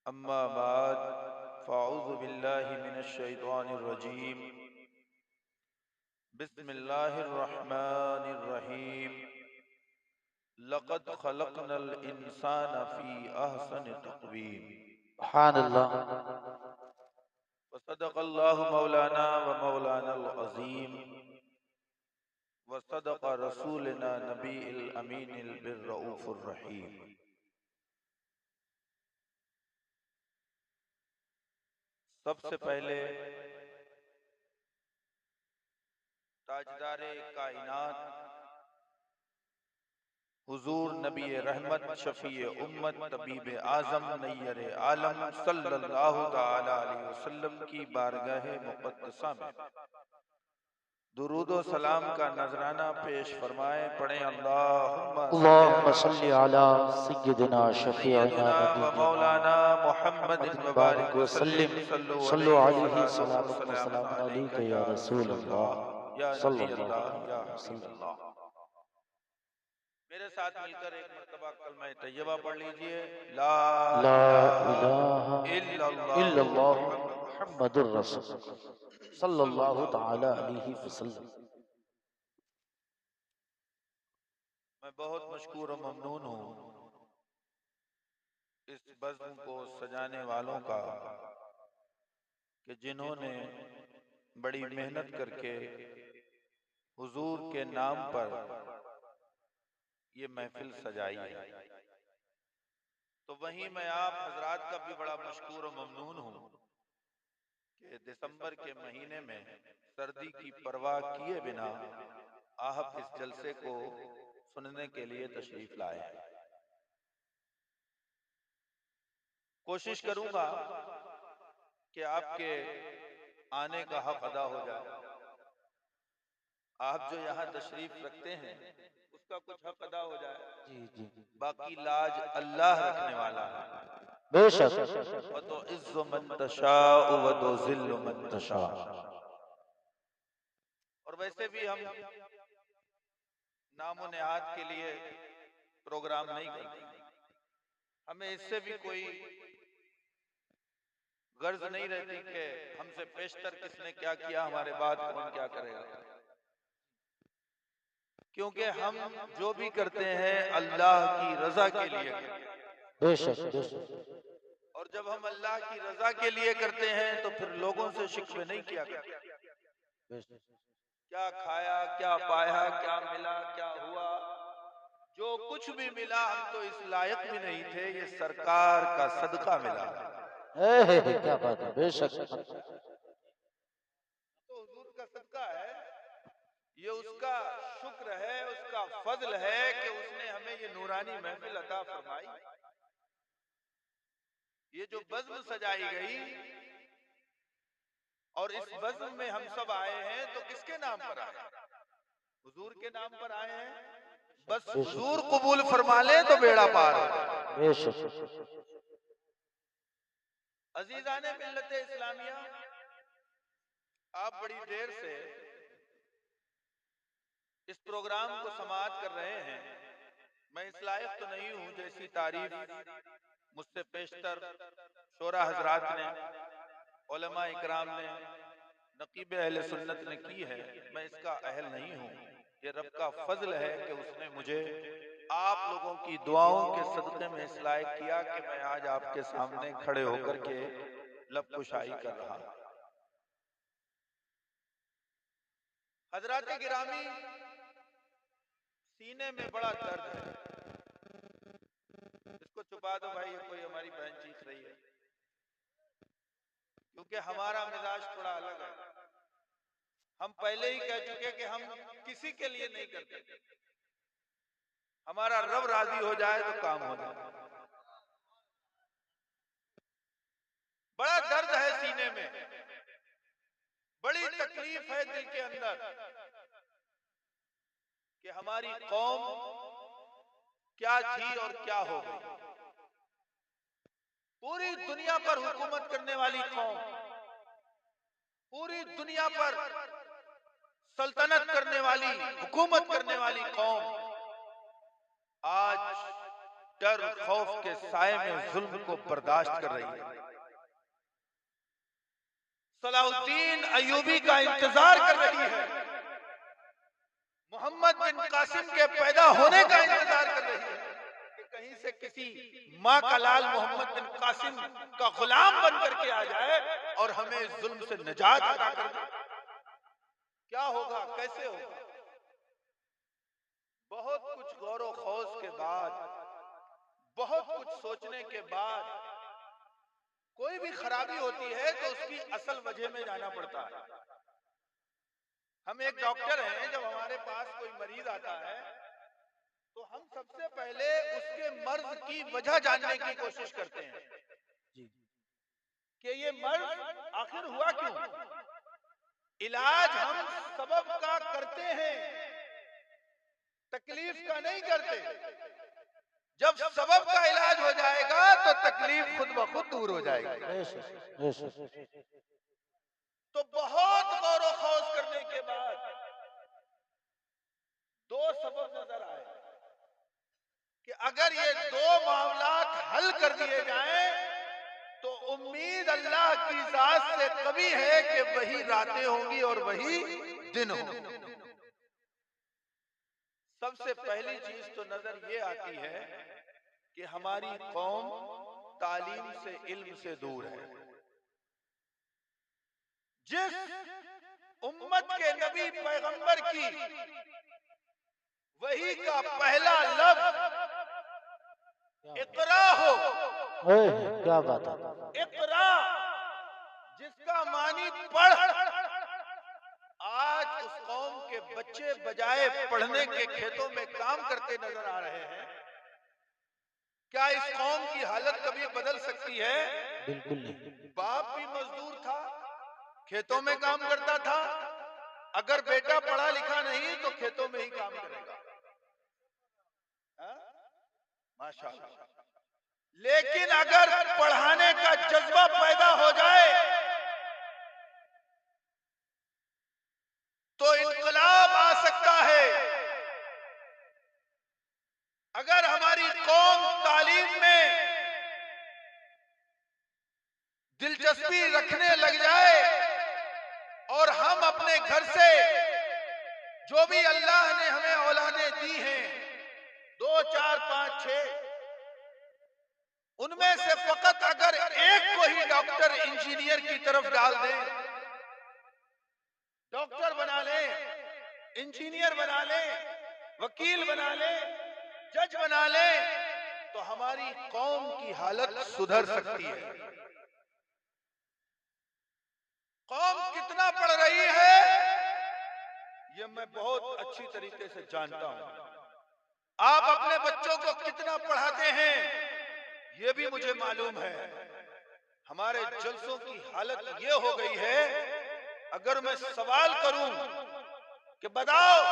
अम्मा बाद फ़अऊज़ु बिल्लाहि मिनश शैतानिर रजीम। बिस्मिल्लाहिर रहमानिर रहीम। लक़द ख़लक़नल इंसाना फ़ी अहसनि तक़वीम। सुभानअल्लाह। व सदक़ल्लाहु मौलाना व मौलानल अज़ीम व सदक़ रसूलना नबील अमीनिल बिर्रऊफ़िर रहीम। सबसे पहले ताजदारे कायनात हुजूर नबी रहमत शफीए उम्मत तबीब आज़म नय्यर आलम सल्लल्लाहु ताला अलैहि वसल्लम की बारगाह मुक़द्दसा में दुरूद व सलाम का नजराना पेश फरमाए। पढ़े अल्लाहुम्मा सल्ली अल्लाहुम्मा अला सल्ली अला सय्यिदिना शफीअना सय्यदुना व नबीना मौलाना मुहम्मदिन मुहम्मदिन व बारिक बारिक व वसल्लिम सल्लिम सल्लु सल्लु अलैहि अलैहि सलातो व सलामुन व सलामुन सलामुन अलैका अलैका या या रसूल रसूल अल्लाह अल्लाह या नबी सल्लल्लाहु अल्लाह अलैहि या हबीब वसल्लम। अल्लाह। मेरे साथ मिलकर एक मर्तबा कलमा तैयबा पढ़ लीजिए। ला ला इलाहा इलाहा इल्लल्लाहु इल्लल्लाह मुहम्मदुर मुहम्मदुर रसूल सल्लल्लाहु सल्लल्लाहु ताला तआला अलैहि अलैहि वसल्लम। वसल्लम। मैं बहुत मशकूर और ममनून हूँ इस बज़्म को सजाने वालों का कि जिन्होंने बड़ी मेहनत करके हुजूर के नाम पर ये महफिल सजाई है। तो वहीं मैं आप हजरात का भी बड़ा मशकूर और ममनून हूँ कि दिसंबर के महीने में सर्दी की परवाह किए बिना आप इस जलसे को सुनने के लिए तशरीफ लाए हैं। कोशिश करूंगा कि आपके आने का हक अदा हो जाए। आप जो यहाँ तशरीफ रखते हैं उसका कुछ हक अदा हो जाए। जी जी बाकी लाज अल्लाह रखने वाला है। बेशक। व तो इज़्ज़ु मन तशा व तो ज़िल्लु मन तशा। और वैसे भी हम नामो नेहात के लिए प्रोग्राम नहीं करते। हमें इससे भी कोई गर्ज नहीं रहती कि हमसे पेशतर किसने क्या किया, हमारे बाद कौन क्या करेगा। क्योंकि हम जो भी करते हैं अल्लाह की रजा के लिए करते हैं। बेशक बेशक। और जब हम अल्लाह की रजा के लिए करते हैं तो फिर लोगों से शिकवे नहीं किया करते। बेशक क्या खाया, क्या पाया, क्या मिला, क्या हुआ, जो कुछ भी मिला हम तो इस लायक भी नहीं थे, ये सरकार का सदका मिला। क्या बात है। बेशक। तो हुजूर का सदका है, ये उसका शुक्र है, उसका फजल है कि उसने हमें ये नूरानी महफिल अता फरमाई। ये जो बज़्म सजाई गई और इस बज़्म में हम सब आए हैं तो किसके नाम पर आए? हुजूर के नाम पर आए हैं। बस हुजूर कबूल फरमा ले तो बेड़ा पार हो जाए। बेशक। अजीजाने मिल्लत इस्लामिया, आप बड़ी देर से इस प्रोग्राम को समाअत कर रहे हैं। मैं इस लायक तो नहीं हूं जैसी तारीफ मुझसे पेशतर शोरा हजरात ने, उलमा इकराम ने, नकीब अहले सुन्नत ने की है। मैं इसका अहल नहीं हूँ। ये रब का फजल है कि उसने मुझे आप लोगों की दुआओं के सदक़े में इस लायक किया कि मैं आज आपके सामने खड़े होकर के लब कुशाई कर रहा हूं। हजरात गिरामी, सीने में बड़ा दर्द है। इसको छुपा दो भाई, ये कोई हमारी बहन चीख रही है। क्योंकि हमारा मिजाज थोड़ा अलग है। हम पहले ही कह चुके कि हम किसी के लिए नहीं करते। हमारा रब राजी हो जाए तो काम हो जाए। बड़ा दर्द है सीने में, बड़ी तकलीफ है दिल के अंदर कि हमारी कौम क्या थी और क्या हो गई। पूरी दुनिया पर हुकूमत करने वाली कौम, पूरी दुनिया पर सल्तनत करने वाली, हुकूमत करने वाली कौम आज डर खौफ के साए में जुल्म को बर्दाश्त कर रही है। सलाहुद्दीन अयूबी का इंतजार कर रही है। मोहम्मद बिन कासिम के पैदा होने का इंतजार कर रही है कि कहीं से किसी माँ का लाल मोहम्मद बिन कासिम का गुलाम बन करके आ जाए और हमें जुल्म से निजात अता कर दे। क्या होगा, कैसे होगा? बहुत कुछ गौर खौज के बाद, बहुत कुछ सोचने के बाद कोई भी खराबी होती है तो उसकी असल वजह में जाना पड़ता है। हम एक डॉक्टर हैं, जब हमारे पास कोई मरीज आता है तो हम सबसे पहले उसके मर्ज की वजह जानने की कोशिश करते हैं कि ये मर्ज आखिर हुआ क्यों। इलाज हम सबब का करते हैं, तकलीफ का नहीं करते। जब सबब का इलाज हो जाएगा तो तकलीफ खुद ब खुद दूर हो जाएगी। तो बहुत गौर व खौज करने के बाद दो सबब नजर आए कि अगर ये दो मामलात हल कर दिए जाएं तो उम्मीद अल्लाह की जात से कभी है कि वही रातें होंगी और वही दिन होंगे। सबसे पहली चीज तो नजर ये आती है कि हमारी कौम तालीम से, इल्म से दूर है। जिस उम्मत के नबी पैगंबर की वही का पहला लफ्ज इकरा हो, क्या बात है, इकरा, जिसका मानी पढ़, आज उस कौम के बच्चे बजाय पढ़ने के खेतों में काम करते नजर आ रहे हैं। क्या इस कौम की हालत कभी बदल सकती है? बिल्कुल नहीं। बाप भी मजदूर था, खेतों में काम करता था। अगर बेटा पढ़ा लिखा नहीं तो खेतों में ही काम करेगा। माशाअल्लाह। लेकिन अगर पढ़ाने का जज्बा पैदा हो जाए तो इनकलाब आ सकता है। अगर हमारी कौम तालीम में दिलचस्पी रखने लग जाए और हम अपने घर से जो भी अल्लाह ने हमें औलादें दी हैं, 2, 4, 5, 6, उनमें से फकत अगर एक को ही डॉक्टर इंजीनियर की तरफ डाल दें, डॉक्टर बना लें, इंजीनियर बना लें, वकील बना लें, जज बना लें, तो हमारी कौम की हालत सुधर सकती है। कौम कितना पढ़ रही है ये मैं बहुत अच्छी तरीके से जानता हूं। आप अपने बच्चों को कितना पढ़ाते हैं ये भी मुझे मालूम है। हमारे जलसों की हालत ये हो गई है, अगर मैं सवाल करूं कि बताओ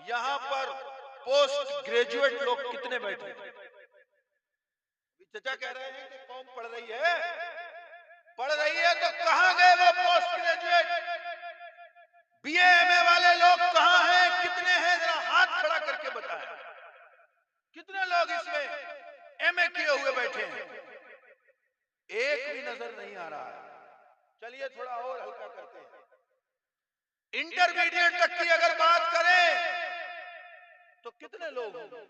यहां पर पोस्ट ग्रेजुएट लोग कितने बैठे? चचा कह रहे हैं कि कौम पढ़ रही है, तो कहां गए वो पोस्ट ग्रेजुएट? बीए एमए वाले लोग कहां हैं? कितने हैं? जरा हाथ खड़ा करके बताएं, कितने लोग इसमें एमए किए हुए बैठे हैं? एक भी नजर नहीं आ रहा है। चलिए थोड़ा और हल्का करते हैं। इंटरमीडिएट तक की अगर बात करें तो कितने लोग होंगे?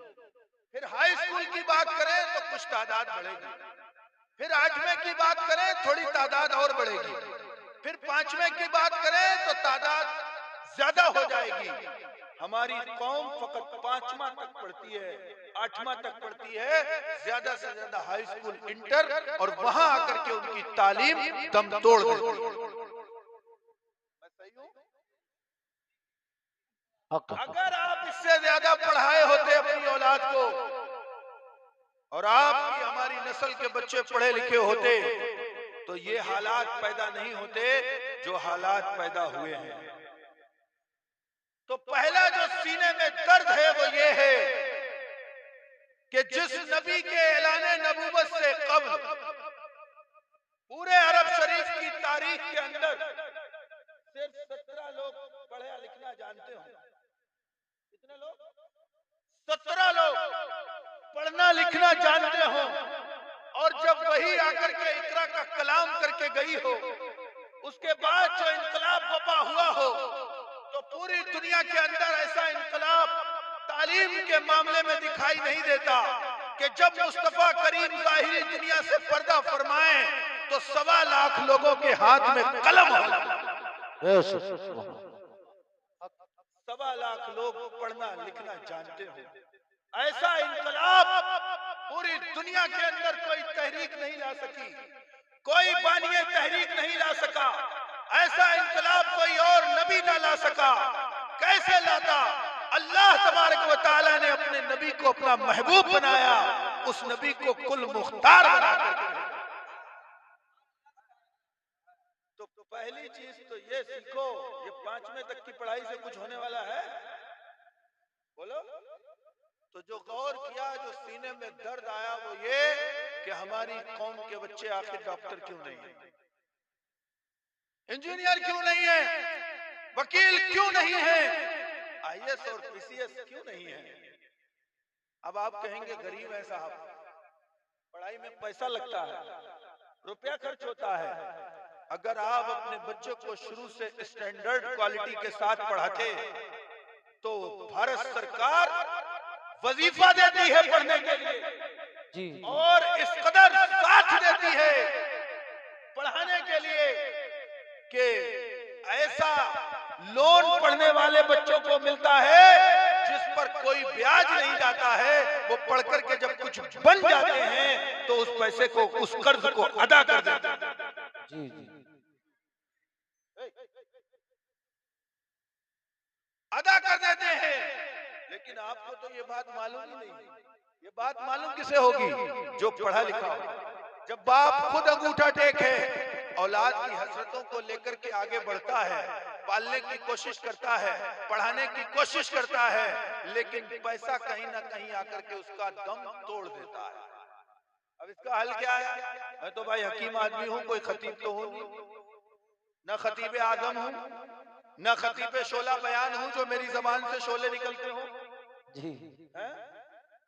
फिर हाई स्कूल की बात करें तो कुछ तादाद बढ़ेगी, फिर 8वें की बात करें थोड़ी तादाद और बढ़ेगी, फिर 5वें की बात करें तो तादाद ज्यादा हो जाएगी। हमारी कौम फकत 5वां तक पढ़ती है, 8वां तक पढ़ती है, ज्यादा से ज्यादा हाई स्कूल, इंटर, और वहां आकर के उनकी तालीम दम तोड़ देती है। मैं सही हूं? अगर आप इससे ज्यादा पढ़ाए होते अपनी औलाद को और आपकी हमारी नस्ल के बच्चे पढ़े लिखे होते तो ये हालात पैदा नहीं होते जो हालात पैदा हुए हैं। तो पहला जो सीने में दर्द है वो ये है कि जिस नबी के ऐलाने नबूवत से कब्ल पूरे अरब शरीफ की तारीख के अंदर सिर्फ 17 लोग पढ़ा लिखना जानते हो। कितने लोग? 17 लोग पढ़ना लिखना जानते हो, और जब वही आकर के इकरा का कलाम करके गई हो, उसके बाद जो इनकलाब बपा हुआ हो, तो पूरी दुनिया के अंदर ऐसा इनकलाब तालीम के मामले में दिखाई नहीं देता कि जब मुस्तफा करीम ज़ाहिरी दुनिया से पर्दा फरमाए तो 1.25 लाख लोगों के हाथ में कलम हो। 1.25 लाख लोग पढ़ना लिखना जानते हो। ऐसा इनकलाब पूरी दुनिया के अंदर कोई तहरीक नहीं ला सकी, कोई बानिए तहरीक नहीं ला सका। ऐसा इनकलाब कोई और नबी ना ला सका। कैसे लाता? अल्लाह तबारक व तआला ने अपने नबी को अपना महबूब बनाया, उस नबी को कुल मुख्तार बना कर। तो पहली चीज तो ये सीखो, ये 5वें तक की पढ़ाई से कुछ होने वाला है? बोलो। तो जो गौर किया, जो सीने में दर्द आया, वो ये कि हमारी कौम के बच्चे आखिर डॉक्टर क्यों नहीं है, इंजीनियर क्यों नहीं है, वकील क्यों नहीं है, आईएएस और पीसीएस क्यों नहीं है? अब आप कहेंगे गरीब है साहब, पढ़ाई में पैसा लगता है, रुपया खर्च होता है। अगर आप अपने बच्चों को शुरू से स्टैंडर्ड क्वालिटी के साथ पढ़ाते तो भारत सरकार वजीफा देती है पढ़ने के लिए जी, और इस कदर साथ देती है पढ़ाने के लिए कि ऐसा लोन पढ़ने वाले बच्चों को मिलता है जिस पर कोई ब्याज नहीं जाता है। वो पढ़ करके जब कुछ बन जाते हैं तो उस पैसे को, उस कर्ज को अदा कर देते हैं। जी जी, अदा कर देते हैं। लेकिन आपको तो ये बात मालूम ही नहीं। ये बात मालूम किसे होगी? जो पढ़ा लिखा हो। जब बाप खुद अंगूठा टेक है, औलाद की हसरतों को लेकर के आगे बढ़ता है, पालने की कोशिश करता है, पढ़ाने की कोशिश करता है, लेकिन पैसा कहीं ना कहीं आकर के उसका दम तोड़ देता है। अब इसका हल क्या है? मैं तो भाई हकीम आदमी हूं, कोई खतीब तो हूं नहीं, न खतीब आजम हूं, न खतीब शोला बयान हूं जो मेरी जबान से शोले निकलते हो जी, है?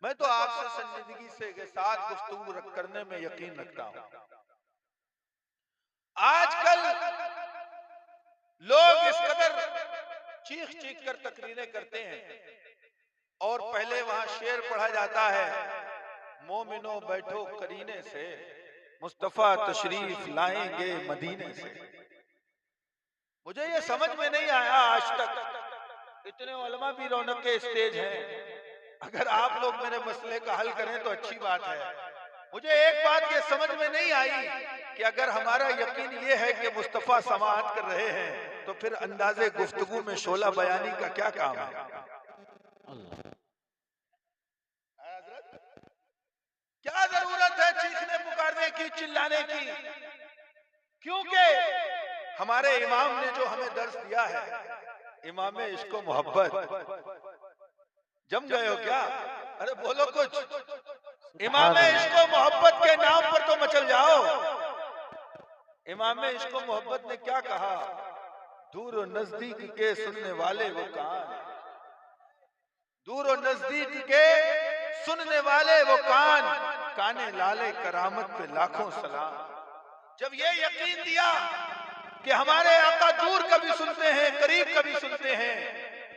मैं तो आपसे संजीदगी से के साथ गुफ्तगू करने में यकीन रखता हूं। आजकल लोग इस कदर चीख चीख कर तकरीरें करते हैं, और पहले वहां शेर पढ़ा जाता है, मोमिनो बैठो करीने से, मुस्तफा तशरीफ लाएंगे मदीने से। मुझे ये समझ में नहीं आया आज तक। इतने उलमा भी रौनक के स्टेज हैं, अगर आप लोग मेरे मसले का हल करें तो अच्छी बात है। मुझे एक बात ये समझ में नहीं आई कि अगर हमारा यकीन ये है कि मुस्तफा समाअत कर रहे हैं तो फिर अंदाजे गुफ्तगू में शोला बयानी का क्या काम है? क्या जरूरत है चीखने पुकारने की, चिल्लाने की? क्योंकि हमारे इमाम ने जो हमें दर्स दिया है, इमाम इश्क मोहब्बत। जम गए हो क्या? अरे बोलो कुछ। इमाम इश्क मोहब्बत के नाम पर तो मचल जाओ। इमाम इश्क मोहब्बत ने क्या कहा? दूर और नजदीक के सुनने वाले वो कान, दूर और नजदीक के सुनने वाले वो कान, काने लाले करामत पे लाखों सलाम। जब ये यकीन दिया कि हमारे आका दूर कभी सुनते हैं, करीब कभी सुनते हैं,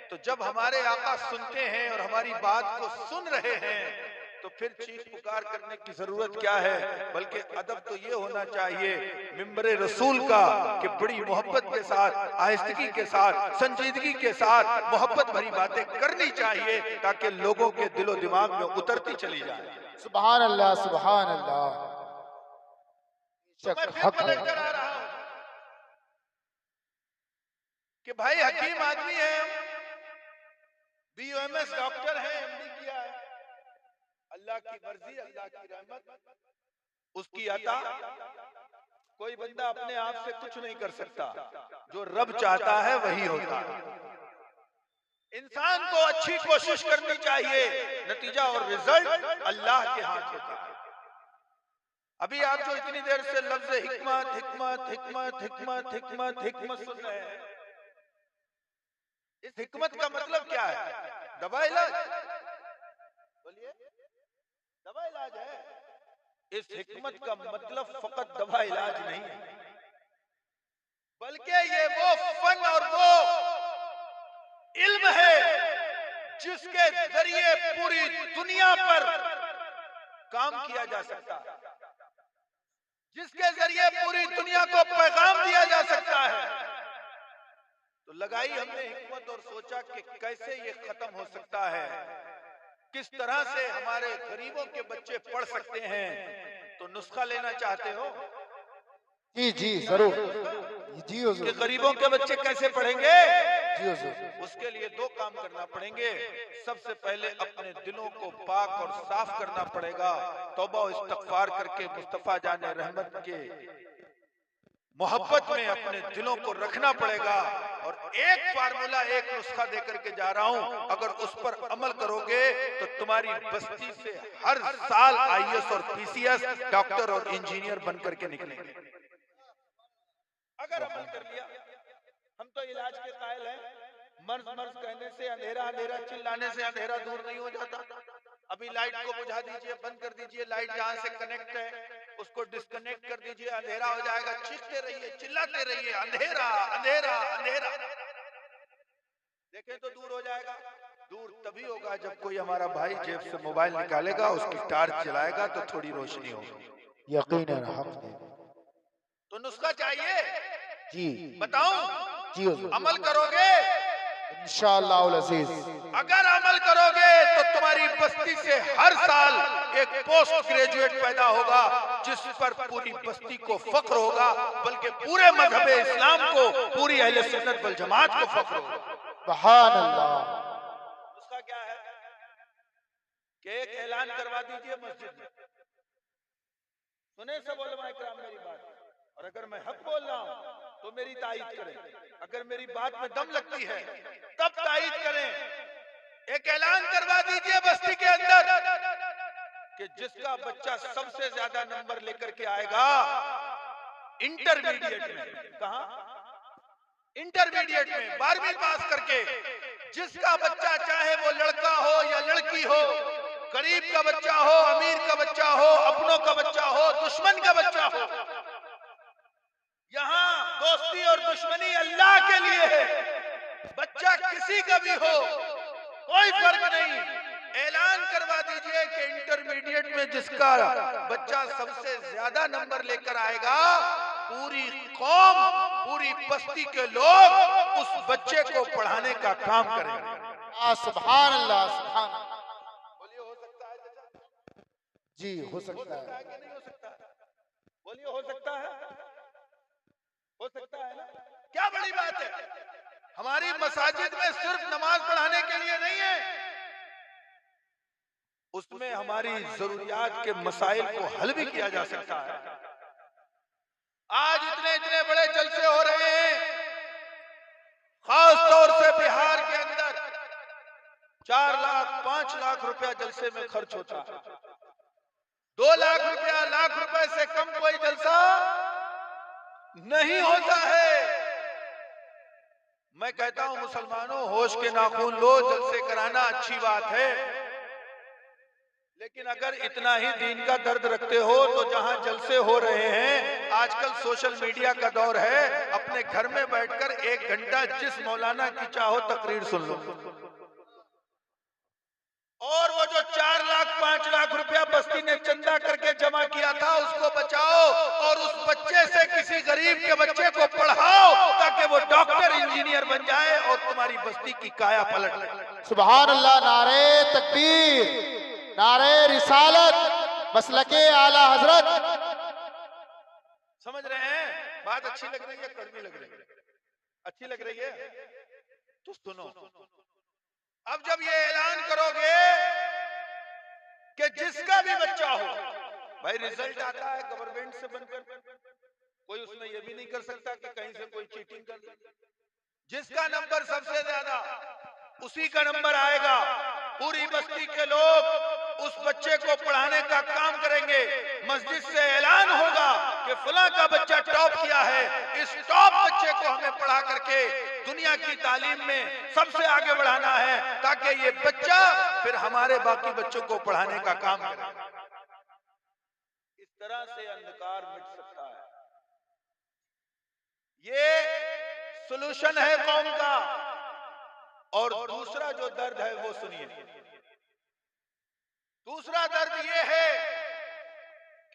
तो जब हमारे आका सुनते हैं और हमारी बात को सुन रहे हैं तो फिर चीख पुकार करने की जरूरत क्या है? बल्कि अदब तो ये होना चाहिए मिंबरे रसूल का कि बड़ी मोहब्बत के साथ, आहिस्तगी के साथ, संजीदगी के साथ मोहब्बत भरी बातें करनी चाहिए ताकि लोगों के दिलो दिमाग में उतरती चली जाए। सुभान अल्लाह, सुभान अल्लाह। तो मैं फिर बदलकर आ रहा हूं कि भाई हकीम आदमी है, बीओएमएस डॉक्टर है, एमडी किया है, अल्लाह की मर्जी, अल्लाह की रहमत, उसकी अता। कोई बंदा अपने आप से कुछ नहीं कर सकता, जो रब चाहता है वही होता है। इंसान को अच्छी कोशिश करनी चाहिए, नतीजा और रिजल्ट अल्लाह के हाथ होता है। अभी आप जो इतनी देर से लफ्ज हिकमत हिकमत हिकमत हिकमत हिकमत हिकमत सुन रहे हैं, इस हिकमत का मतलब क्या है? दवा इलाज? बोलिए। इलाज है। इस हिकमत का मतलब फकत दवा इलाज नहीं है, बल्कि ये वो फन और वो इल्म है जिसके जरिए पूरी दुनिया पर काम किया जा सकता है, जिसके जरिए पूरी दुनिया को पैगाम दिया जा सकता है। तो लगाई हमने हिकमत और सोचा कि कैसे ये खत्म हो सकता है, किस तरह से हमारे गरीबों के बच्चे पढ़ सकते हैं। तो नुस्खा लेना चाहते हो? जी जी जरूर जी कि हुजूर गरीबों के बच्चे कैसे पढ़ेंगे? जी हुजूर उसके लिए दो काम करना पड़ेंगे। सबसे पहले अपने दिलों को पाक और साफ करना पड़ेगा, तौबा और इस्तगफार करके मुस्तफा जाने रहमत के मोहब्बत में अपने दिलों को रखना पड़ेगा। और एक फार्मूला, एक नुस्खा देकर के जा रहा हूं, अगर उस पर अमल करोगे तो तुम्हारी बस्ती से हर साल आईएएस और पीसीएस, डॉक्टर और इंजीनियर बनकर के निकलेंगे। अगर अमल कर लिया। हम तो इलाज के कायल हैं। मर्ज मर्ज कहने से, अंधेरा अंधेरा चिल्लाने से अंधेरा दूर नहीं हो जाता। अभी लाइट को बुझा दीजिए, बंद कर दीजिए, लाइट जहां से कनेक्ट है उसको डिस्कनेक्ट कर दीजिए, अंधेरा हो जाएगा। चीखते रहिए, चिल्लाते रहिए, अंधेरा अंधेरा अंधेरा, देखें तो दूर हो जाएगा। दूर तभी होगा जब कोई हमारा भाई जेब से मोबाइल निकालेगा, उसकी टार्च जलाएगा तो थोड़ी रोशनी होगी। यकीनन हक है तो नुस्खा चाहिए, जी बताऊं? जी हुजूर अमल करोगे? इंशाअल्लाह अजीज अगर अमल करोगे तो तुम्हारी बस्ती से हर साल एक पोस्ट ग्रेजुएट पैदा होगा, जिस पर पूरी बस्ती को फख्र होगा, बल्कि पूरे मजहब इस्लाम को, पूरी अहले सुन्नत वल जमात को फख्र होगा। सुभान अल्लाह। उसका क्या है कि एक ऐलान करवा दीजिए मस्जिद में, सुने सब उलमा इकराम मेरी बात, और अगर मैं हक बोल रहा हूं तो मेरी ताईद करें, अगर मेरी बात में दम लगती है तब ताईद करें। एक ऐलान करवा दीजिए बस्ती के अंदर कि जिसका बच्चा सबसे ज्यादा नंबर लेकर के आएगा इंटरमीडिएट में, कहा? इंटरमीडिएट में 12वीं पास करके, जिसका बच्चा चाहे वो लड़का हो या लड़की हो, गरीब का बच्चा हो, अमीर का बच्चा हो, अपनों का बच्चा हो, दुश्मन का बच्चा हो, यहाँ दोस्ती और दुश्मनी अल्लाह के लिए है। बच्चा किसी का भी हो, कोई फर्क नहीं। ऐलान करवा दीजिए कि इंटरमीडिएट में जिसका बच्चा सबसे ज्यादा नंबर लेकर आएगा, पूरी कौम, पूरी बस्ती के लोग उस बच्चे को पढ़ाने का काम करेंगे। सुभान अल्लाह सुभान अल्लाह। बोलिए हो सकता है चाचा? जी हो सकता हो सकता है है कि नहीं हो सकता? बोलिए हो सकता है? हो सकता है ना? क्या बड़ी बात है। हमारी मसाजिद में सिर्फ नमाज पढ़ाने के लिए नहीं है, उसमें हमारी जरूरियात के मसाइल को हल भी किया जा सकता है। आज इतने इतने बड़े जलसे हो रहे हैं, खास तौर से बिहार के अंदर 4 लाख 5 लाख रुपया जलसे में खर्च होता है। 2 लाख रुपया, लाख रुपए से कम कोई जलसा नहीं होता है। मैं कहता हूं मुसलमानों, होश के नाखून लो, जलसे कराना अच्छी बात है, लेकिन अगर इतना ही दीन का दर्द रखते हो तो जहां जलसे हो रहे हैं, आजकल सोशल मीडिया का दौर है, अपने घर में बैठकर 1 घंटा जिस मौलाना की चाहो तकरीर सुन लो, और वो जो 4 लाख 5 लाख रुपया बस्ती ने चंदा करके जमा किया था उसको बचाओ, और उस बच्चे से किसी गरीब के बच्चे को पढ़ाओ ताकि वो डॉक्टर इंजीनियर बन जाए और तुम्हारी बस्ती की काया पलट ले। सुभान अल्लाह। नारे तकबीर, नारे रिसालत, मसलके आला हजरत। समझ रहे हैं? बात अच्छी लग रही है, कड़वी लग रही है? अच्छी लग रही है तो सुनो। अब जब ये ऐलान करोगे कि जिसका भी बच्चा हो, भाई रिजल्ट आता है गवर्नमेंट से बनकर, कोई उसमें ये भी नहीं कर सकता कि कहीं से कोई चीटिंग कर दे। जिसका नंबर सबसे ज्यादा उसी का नंबर आएगा। पूरी बस्ती के लोग उस बच्चे को पढ़ाने का काम करेंगे। मस्जिद से ऐलान होगा कि फलां का बच्चा टॉप किया है, इस टॉप बच्चे को हमें पढ़ा करके दुनिया की तालीम में सबसे आगे बढ़ाना है, ताकि ये बच्चा फिर हमारे बाकी बच्चों को पढ़ाने का काम करे। तरह से अंधकार मिट सकता है। ये सॉल्यूशन है कौम का। और दूसरा जो दर्द है वो सुनिए। दूसरा दर्द ये है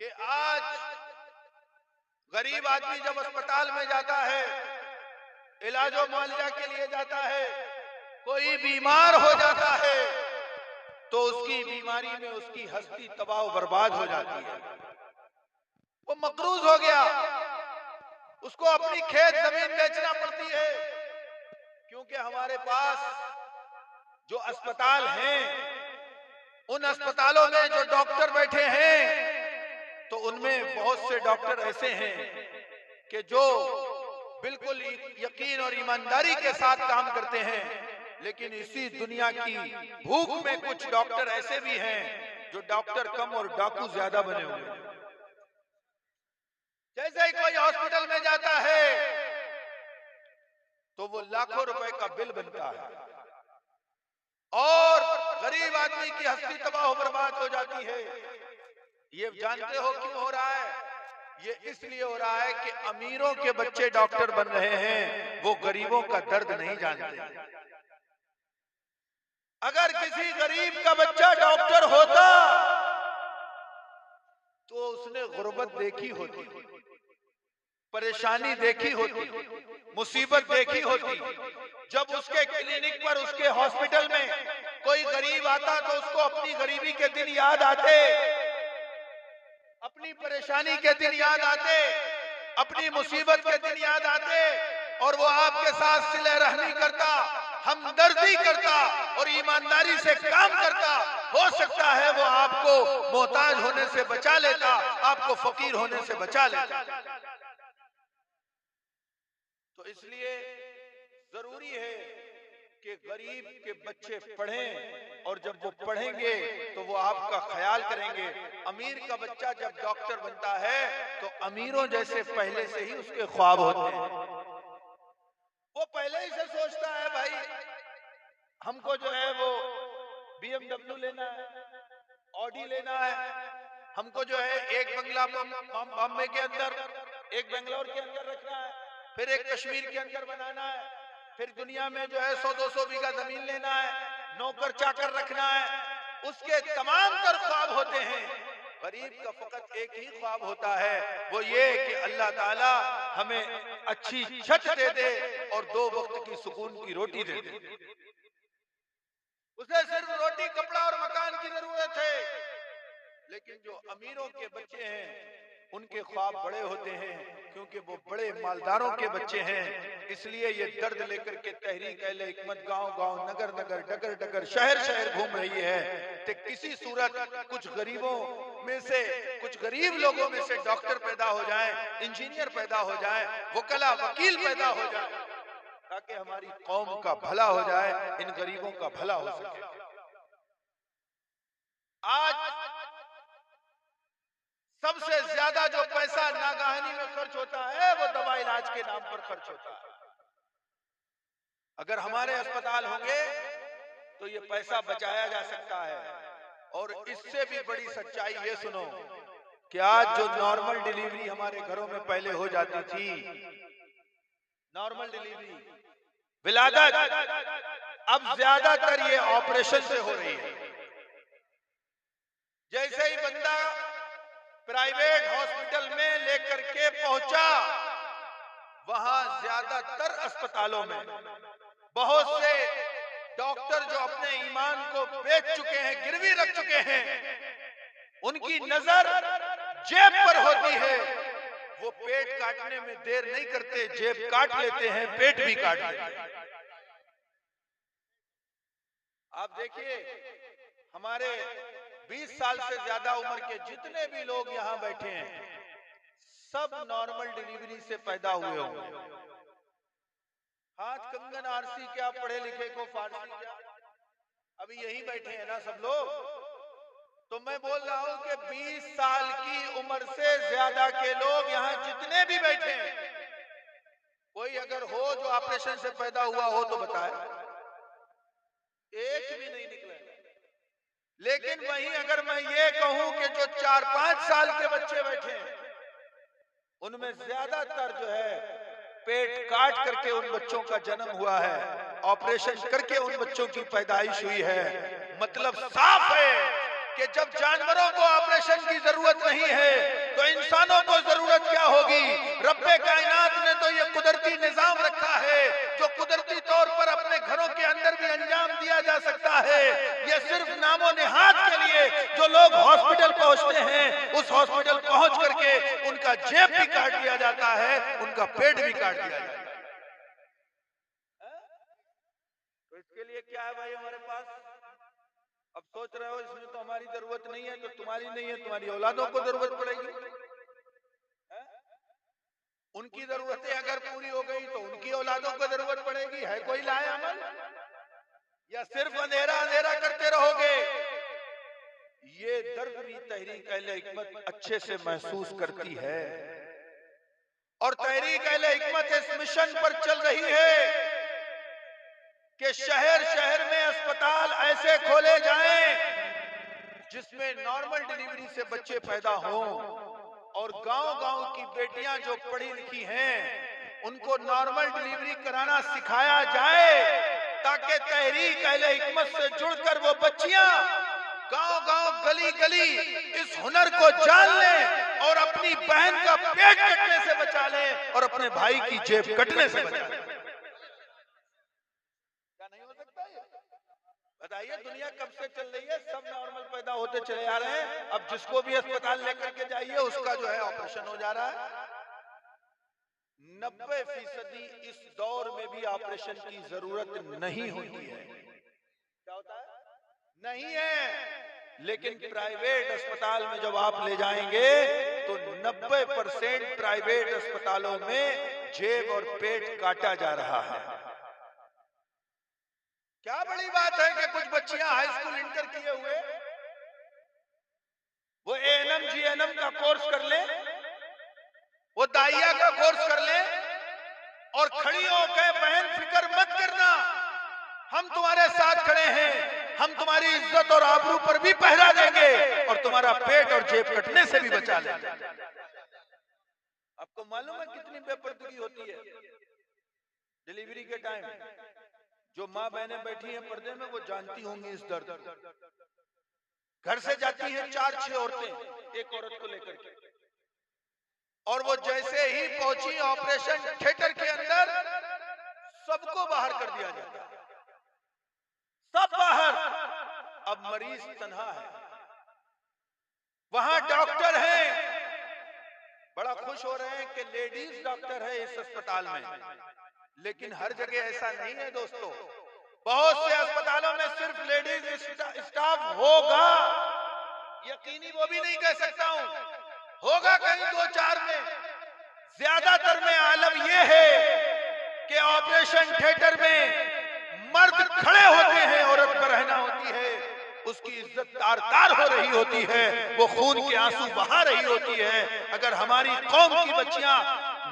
कि आज गरीब आदमी जब अस्पताल में जाता है, इलाजो मुआवजा के लिए जाता है, कोई बीमार हो जाता है तो उसकी बीमारी में उसकी हस्ती तबाह बर्बाद हो जाती है। वो मकरूज हो गया, उसको अपनी खेत जमीन बेचना पड़ती है, क्योंकि हमारे पास जो अस्पताल हैं, उन अस्पतालों में जो डॉक्टर बैठे हैं तो उनमें बहुत से डॉक्टर ऐसे हैं कि जो बिल्कुल यकीन और ईमानदारी के साथ काम करते हैं, लेकिन इसी दुनिया की भूख में कुछ डॉक्टर ऐसे भी हैं जो डॉक्टर कम और डाकू ज्यादा बने हुए हैं। जैसे ही कोई हॉस्पिटल में जाता है तो वो लाखों रुपए का बिल बनता है और गरीब आदमी की हस्ती तबाह बर्बाद हो जाती है। ये जानते हो क्यों हो रहा है? ये इसलिए हो रहा है कि अमीरों के बच्चे डॉक्टर बन रहे हैं, वो गरीबों का दर्द नहीं जानते। अगर किसी गरीब का बच्चा डॉक्टर होता तो उसने गुर्बत देखी होती, परेशानी देखी होती, मुसीबत देखी होती। जब उसके क्लिनिक पर, उसके हॉस्पिटल में कोई गरीब आता तो उसको अपनी गरीबी के दिन याद आते, अपनी परेशानी के दिन याद आते, अपनी मुसीबत के दिन याद आते, और वो आपके साथ सिले रहमी करता, हमदर्दी करता और ईमानदारी से काम करता। हो सकता है वो आपको मोहताज होने से बचा लेता, आपको फकीर होने से बचा लेता। तो इसलिए जरूरी है कि गरीब के बच्चे पढ़ें, और जब वो पढ़ेंगे तो वो आपका ख्याल करेंगे। अमीर का बच्चा जब डॉक्टर बनता है तो अमीरों जैसे पहले से ही उसके ख्वाब होते हैं। वो पहले ही से सोचता है, भाई हमको जो है वो BMW लेना है, ऑडी लेना है, हमको जो है एक बंगला बॉम्बे के अंदर, एक बेंगलोर के अंदर रखना है, फिर एक कश्मीर के अंदर बनाना है, फिर दुनिया में जो है 100-200 बीघा जमीन लेना है, नौकर चाकर रखना है। उसके तमाम तर ख्वाब होते हैं। गरीब का फकत एक ही ख्वाब होता है, वो ये कि अल्लाह ताला हमें अच्छी छत दे दे और 2 वक्त की सुकून की रोटी दे दे। उसे सिर्फ रोटी, कपड़ा और मकान की जरूरत है। लेकिन जो अमीरों के बच्चे हैं उनके ख्वाब बड़े होते हैं, क्योंकि वो बड़े मालदारों के बच्चे हैं। इसलिए ये दर्द लेकर के तहरीक अहले हिकमत गांव-गांव, नगर-नगर, डगर-डगर, शहर-शहर घूम रही है कि किसी सूरत कुछ गरीबों में से, कुछ गरीब लोगों में से डॉक्टर पैदा हो जाएं, इंजीनियर पैदा हो जाएं, वकील वकील पैदा हो जाएं, ताकि हमारी कौम का भला हो जाए, इन गरीबों का भला हो सके। आज सबसे ज्यादा जो पैसा नागहानी में खर्च होता है वो दवा इलाज के नाम पर खर्च होता है। अगर हमारे अस्पताल होंगे तो ये पैसा बचाया जा सकता है। और इससे भी बड़ी सच्चाई ये सुनो कि आज जो नॉर्मल डिलीवरी हमारे घरों में पहले हो जाती थी, नॉर्मल डिलीवरी, विलादत, अब ज्यादातर ये ऑपरेशन से हो रही है। जैसे ही बंदा प्राइवेट हॉस्पिटल में लेकर के पहुंचा, वहां ज्यादातर अस्पतालों में बहुत से डॉक्टर जो अपने ईमान को बेच चुके हैं, गिरवी रख चुके हैं, उनकी नजर जेब पर होती है। वो पेट काटने में देर नहीं करते, जेब काट लेते हैं, पेट भी काट लेते हैं। आप देखिए, हमारे 20 साल से ज्यादा उम्र के जितने भी लोग यहाँ बैठे हैं, सब नॉर्मल डिलीवरी से पैदा हुए होंगे। हाथ कंगन आरसी क्या, पढ़े लिखे को फारसी क्या, अभी यही बैठे हैं ना सब लोग। तो मैं बोल रहा हूं कि 20 साल की उम्र से ज्यादा के लोग यहाँ जितने भी बैठे हैं, कोई अगर हो जो ऑपरेशन से पैदा हुआ हो तो बताए। एक भी नहीं निकले। लेकिन वहीं अगर मैं ये कहूं कि जो 4-5 साल के बच्चे बैठे हैं, उनमें ज्यादातर जो है पेट काट करके उन बच्चों का जन्म हुआ है, ऑपरेशन करके उन बच्चों की पैदाइश हुई है। मतलब साफ है कि जब जानवरों को ऑपरेशन की जरूरत नहीं है तो इंसानों को जरूरत क्या होगी। रब्बे कायनात ने तो ये कुदरती निजाम रखा है जो कुदरती तौर पर अपने घरों के अंदर भी अंजाम दिया जा सकता है। ये सिर्फ नामो निहात के लिए जो लोग हॉस्पिटल पहुंचते हैं, उस हॉस्पिटल पहुंच करके उनका जेब भी काट दिया जाता है, उनका पेट भी काट दिया जाता है। तो इसके लिए क्या है भाई हमारे पास? अब सोच रहे हो इसमें तो हमारी जरूरत नहीं है, तो तुम्हारी नहीं है, तुम्हारी औलादों को जरूरत पड़ेगी। उनकी जरूरतें अगर पूरी हो गई तो उनकी औलादों को जरूरत पड़ेगी। है कोई लाए अमल, या सिर्फ अंधेरा अंधेरा करते रहोगे? ये दर्द भी तहरीक अहले हिकमत अच्छे से महसूस करती है, और तहरीक अहले हिकमत इस मिशन पर चल रही है कि शहर शहर में अस्पताल ऐसे खोले जाएं जिसमें नॉर्मल डिलीवरी से बच्चे पैदा हों, और गांव-गांव की बेटियां जो पढ़ी लिखी हैं उनको नॉर्मल डिलीवरी कराना सिखाया जाए, ताकि तहरीक अहले हिकमत से जुड़कर वो बच्चियां गांव-गांव गली-गली इस हुनर को जान लें और अपनी बहन का पेट कटने से बचा लें और अपने भाई की जेब कटने से बचा लें। बताइए, दुनिया कब से चल रही है, सब नॉर्मल पैदा होते चले आ रहे हैं। अब जिसको भी अस्पताल लेकर के जाइए उसका जो है ऑपरेशन हो जा रहा है। 90% इस दौर में भी ऑपरेशन की जरूरत नहीं होती है। क्या होता है? नहीं है। लेकिन प्राइवेट अस्पताल में जब आप ले जाएंगे तो 90% प्राइवेट अस्पतालों में जेब और पेट काटा जा रहा है। क्या बड़ी बात है कि कुछ बच्चियां हाई स्कूल इंटर किए हुए वो एएनएम जीएनएम का कोर्स कर ले, वो दाइया का कोर्स कर ले, और खड़ी होकर बहन फिक्र मत करना, हम तुम्हारे साथ खड़े हैं, हम तुम्हारी इज्जत और आबरू पर भी पहरा देंगे और तुम्हारा पेट और जेब कटने से भी बचा लेंगे। आपको मालूम है कितनी बेपर्दगी होती है डिलीवरी के टाइम? जो माँ बहनें बैठी हैं पर्दे में वो जानती होंगी इस दर्द। घर से जाती हैं 4-6 औरतें एक औरत को लेकर के, और वो जैसे ही पहुंची ऑपरेशन थिएटर के अंदर सबको बाहर कर दिया जाता है, सब बाहर। अब मरीज तन्हा है, वहां डॉक्टर हैं, बड़ा खुश हो रहे हैं कि लेडीज डॉक्टर है इस अस्पताल में, लेकिन हर जगह ऐसा नहीं है दोस्तों। बहुत से अस्पतालों में सिर्फ लेडीज स्टाफ होगा, यकीनी वो भी नहीं कह सकता हूं, होगा कहीं 2-4 में। ज्यादातर में आलम यह है कि ऑपरेशन थिएटर में मर्द खड़े होते हैं, औरत पर रहना होती है, उसकी इज्जत तार-तार हो रही होती है, वो खून के आंसू बहा रही होती है। अगर हमारी कौम की बच्चियां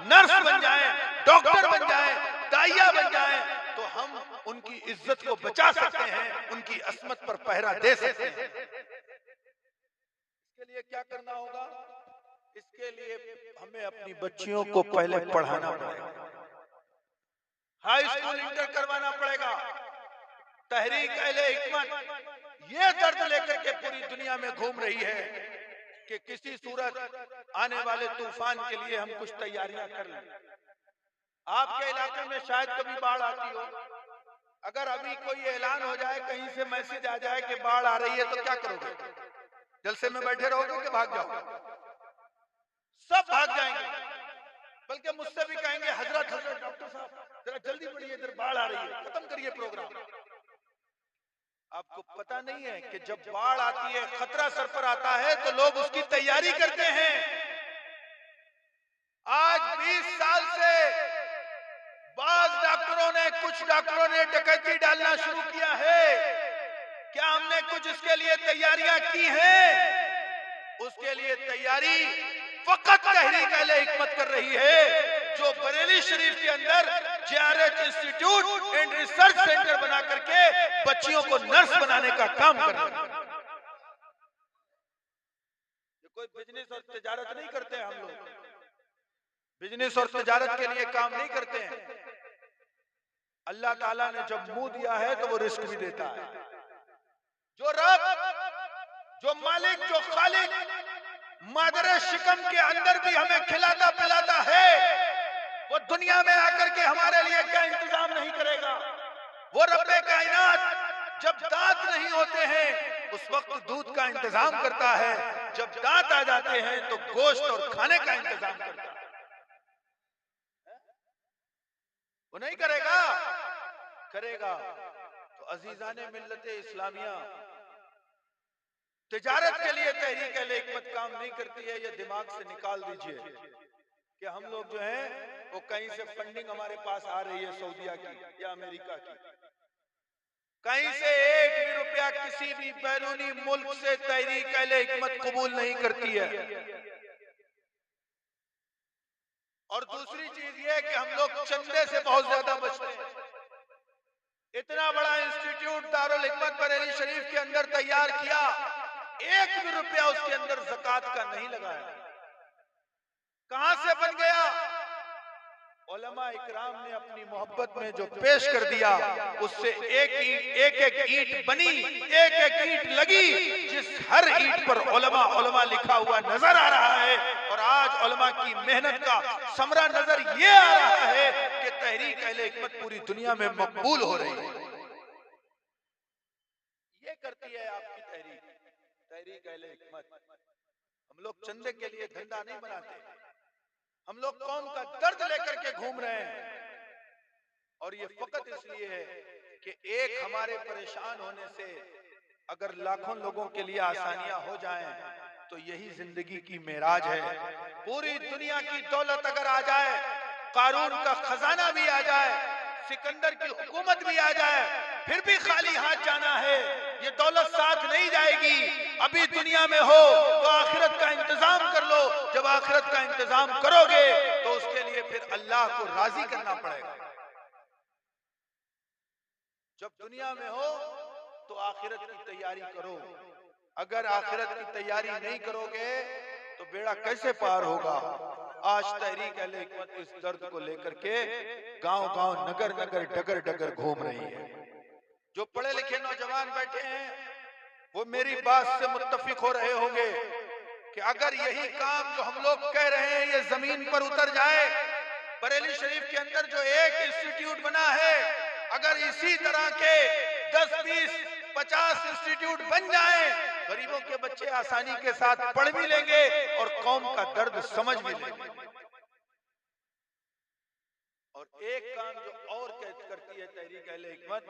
नर्स बन जाएं, डॉक्टर बन जाएं, दाइया बन जाएं, तो हम उनकी इज्जत को बचा सकते हैं, उनकी अस्मत पर पहरा दे सकते हैं। इसके लिए क्या करना होगा? इसके लिए हमें अपनी बच्चियों को पहले पढ़ाना पड़ेगा, हाई स्कूल इंटर करवाना पड़ेगा। तहरीक अहले हिकमत ये दर्द लेकर के पूरी दुनिया में घूम रही है कि किसी सूरत आने वाले तूफान के लिए हम कुछ तैयारियां कर लें। आपके इलाके में शायद कभी बाढ़ आती हो, अगर अभी कोई ऐलान हो जाए, कहीं से मैसेज आ जाए कि बाढ़ आ रही है, तो क्या करोगे? जलसे में बैठे रहोगे कि भाग जाओगे? सब भाग जाएंगे, बल्कि मुझसे भी कहेंगे हजरत हजरत डॉक्टर साहब जरा जल्दी पड़िए, इधर बाढ़ आ रही है, खत्म करिए प्रोग्राम। आपको पता नहीं है कि जब बाढ़ आती है, खतरा सर पर आता है, तो लोग उसकी तैयारी करते हैं। आज 20 साल से कुछ डॉक्टरों ने डकैती डालना शुरू किया है। क्या हमने कुछ इसके लिए तैयारियां की हैं? उसके लिए तैयारी फकत तहरीक अहले हिकमत कर रही है, जो बरेली शरीफ के अंदर जेआरएच इंस्टीट्यूट एंड रिसर्च सेंटर बना करके बच्चियों को नर्स बनाने का काम कर रही है। कोई बिजनेस और तिजारत नहीं करते हैं हम लोग, बिजनेस और तिजारत के लिए काम नहीं करते हैं। अल्लाह ताला ने जब मुंह दिया है तो वो रिस्क भी देता है। जो रब, जो मालिक, जो खालिक मादर शिकम के अंदर भी हमें खिलाता पिलाता है, वो दुनिया में आकर के हमारे लिए क्या इंतजाम नहीं करेगा? वो रब्बे कायनात जब दांत नहीं होते हैं उस वक्त दूध का इंतजाम करता है, जब दांत आ जाते हैं तो गोश्त और खाने का इंतजाम करता है। वो नहीं करेगा? करेगा। तो अजीजाने मिल्लते इस्लामिया, तिजारत के लिए तहरीक अहले हिकमत काम नहीं करती है। ये दिमाग से निकाल दीजिए कि हम लोग जो हैं वो कहीं से फंडिंग हमारे पास आ रही है, सऊदीया की या अमेरिका की, कहीं से एक भी रुपया किसी भी बैरूनी मुल्क से तहरीक अहले हिकमत कबूल नहीं करती है। और दूसरी चीज ये कि हम लोग चंदे से बहुत ज्यादा बचते हैं। इतना बड़ा इंस्टीट्यूट दारुल हिकमत बरेली शरीफ के अंदर तैयार किया, एक भी रुपया उसके अंदर ज़कात का नहीं लगाया। कहां से बन गया? उलमा इकराम ने अपनी मोहब्बत में जो पेश कर दिया, उससे एक ईंट बनी, एक ईंट लगी, जिस हर ईंट पर उलमा लिखा हुआ नजर आ रहा है। और आज उलमा की मेहनत का समरा नजर ये आ रहा है कि तहरीक अहले हिकमत पूरी दुनिया में मकबूल हो रही है। ये करती है आपकी तहरीक अहले हिकमत। हम लोग चंदे के लिए धंधा नहीं बनाते, हम लोग कौम का दर्द लेकर के घूम रहे हैं। और ये फकत इसलिए है कि एक हमारे परेशान होने से अगर लाखों लोगों के लिए आसानियां हो जाएं तो यही जिंदगी की मेराज है। पूरी दुनिया की दौलत अगर आ जाए, कारून का खजाना भी आ जाए, सिकंदर की हुकूमत भी आ जाए, फिर भी खाली हाथ जाना है, ये दौलत साथ नहीं जाएगी। अभी दुनिया में हो तो आखिरत का इंतजाम कर लो। जब आखिरत का इंतजाम करोगे तो उसके लिए फिर अल्लाह को राजी करना पड़ेगा। जब दुनिया में हो तो आखिरत की तैयारी करो। अगर आखिरत की तैयारी नहीं करोगे तो बेड़ा कैसे पार होगा? आज तहरीक अहले हिकमत इस दर्द को लेकर के गांव-गांव, नगर-नगर, डगर-डगर घूम रही है। जो पढ़े लिखे नौजवान बैठे हैं वो मेरी बात से मुत्तफिक हो रहे होंगे कि अगर यही काम जो हम लोग कह रहे हैं ये जमीन पर उतर जाए, बरेली शरीफ के अंदर जो एक इंस्टीट्यूट बना है, अगर इसी तरह के 10, 20, 50 इंस्टीट्यूट बन जाएं, गरीबों के बच्चे आसानी के साथ पढ़ भी लेंगे और कौम का दर्द समझ भी लेंगे। और एक काम जो और करती है तहरीक अहले हिकमत,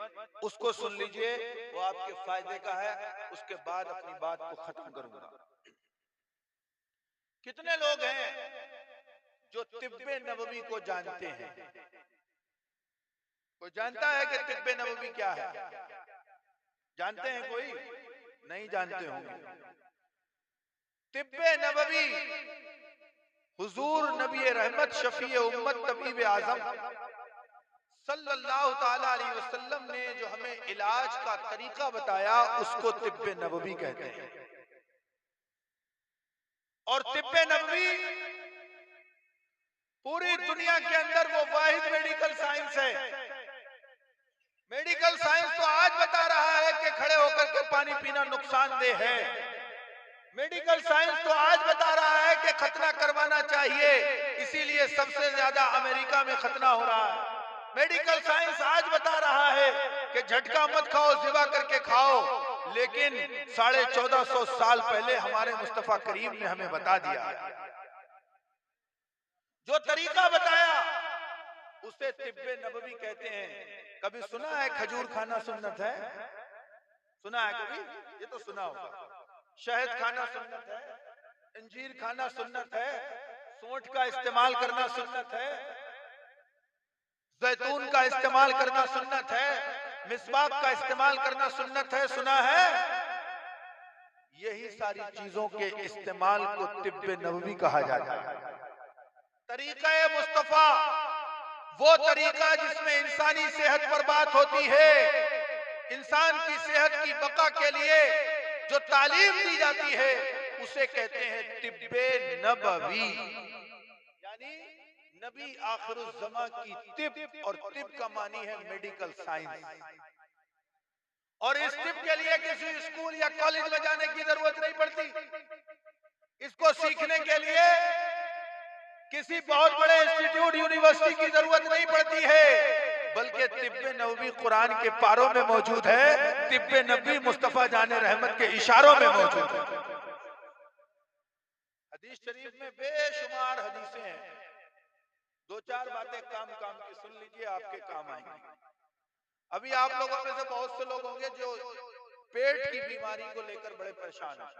उसको सुन लीजिए, वो आपके फायदे का है। उसके बाद अपनी बात को खत्म करूंगा। कितने लोग हैं जो तिब्बे नबवी को जानते हैं? कोई जानता है कि तिब्बे नबवी क्या है? जानते हैं? कोई नहीं जानते होंगे। तिब्बे नबवी हुजूर नबी रहमत शफी उम्मत तबीब आजम सल्लल्लाहु ताला अलैहि वसल्लम ने जो हमें इलाज का तरीका बताया उसको तिब्बे नबवी कहते हैं। और तिब्बे नबवी पूरी दुनिया के अंदर वो वाहिद मेडिकल साइंस है। मेडिकल साइंस तो आज बता रहा है कि खड़े होकर के पानी पीना नुकसानदेह है। मेडिकल साइंस तो आज बता रहा है कि खतना करवाना चाहिए, इसीलिए सबसे ज्यादा अमेरिका में खतना हो रहा है। मेडिकल साइंस आज बता रहा है कि झटका मत खाओ, ज़िबा करके खाओ। लेकिन 1450 साल पहले हमारे मुस्तफा करीम ने हमें बता दिया, जो तरीका बताया उसे तिब्बे नबवी कहते हैं। कभी सुना है खजूर खाना सुन्नत है? सुना है कभी? ये तो सुना होगा। शहद खाना सुन्नत है, अंजीर खाना सुन्नत है, सोंठ का इस्तेमाल करना सुन्नत है, जैतून का इस्तेमाल करना सुन्नत है, मिसवाक का इस्तेमाल करना सुन्नत है। सुना है? यही सारी चीजों के इस्तेमाल को तिब्बे नबवी कहा जाता है। तरीका मुस्तफा, वो तरीका जिसमें इंसानी सेहत पर बात होती है, इंसान की सेहत की बका के लिए जो तालीम दी जाती है, उसे कहते हैं तिब्बे नबवी, यानी नबी आखिरुज़्ज़मा की तिब, और तिब का मानी है मेडिकल साइंस। और इस तिब के लिए किसी स्कूल या कॉलेज में जाने की जरूरत नहीं पड़ती। इसको सीखने के लिए किसी बहुत बड़े इंस्टीट्यूट यूनिवर्सिटी की जरूरत नहीं पड़ती है, बल्कि तिब्बे नबवी कुरान के पारों में मौजूद है, तिब्बे नबी मुस्तफा जाने रहमत के इशारों में मौजूद है। हदीस शरीफ में बेशुमार हदीसें हैं, दो चार बातें काम काम की सुन लीजिए, आपके काम आएंगी। अभी आप लोगों में से बहुत से लोग होंगे जो पेट की बीमारी को लेकर बड़े परेशान हैं।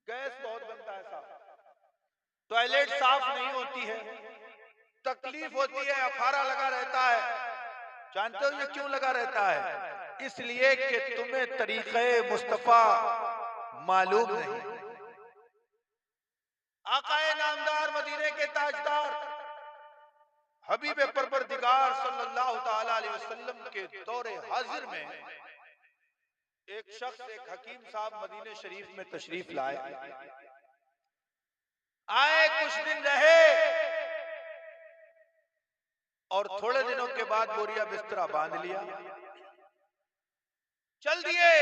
गैस बहुत बनता है साहब, टॉयलेट साफ नहीं होती है, तकलीफ होती है, अफारा लगा रहता है। जानते हो ये क्यों लगा रहता है? इसलिए कि तुम्हें तरीक़े मुस्तफा मालूम नहीं। आकाए नामदार, मदीने के ताजदार, हबीब परवरदिगार सल्लल्लाहु ताला अलैहि वसल्लम के दौरे हाजिर में एक शख्स, एक हकीम साहब मदीने शरीफ में तशरीफ लाए, आए, कुछ दिन रहे और थोड़े दिनों के बाद बोरिया बिस्तरा बांध लिया, चल दिए।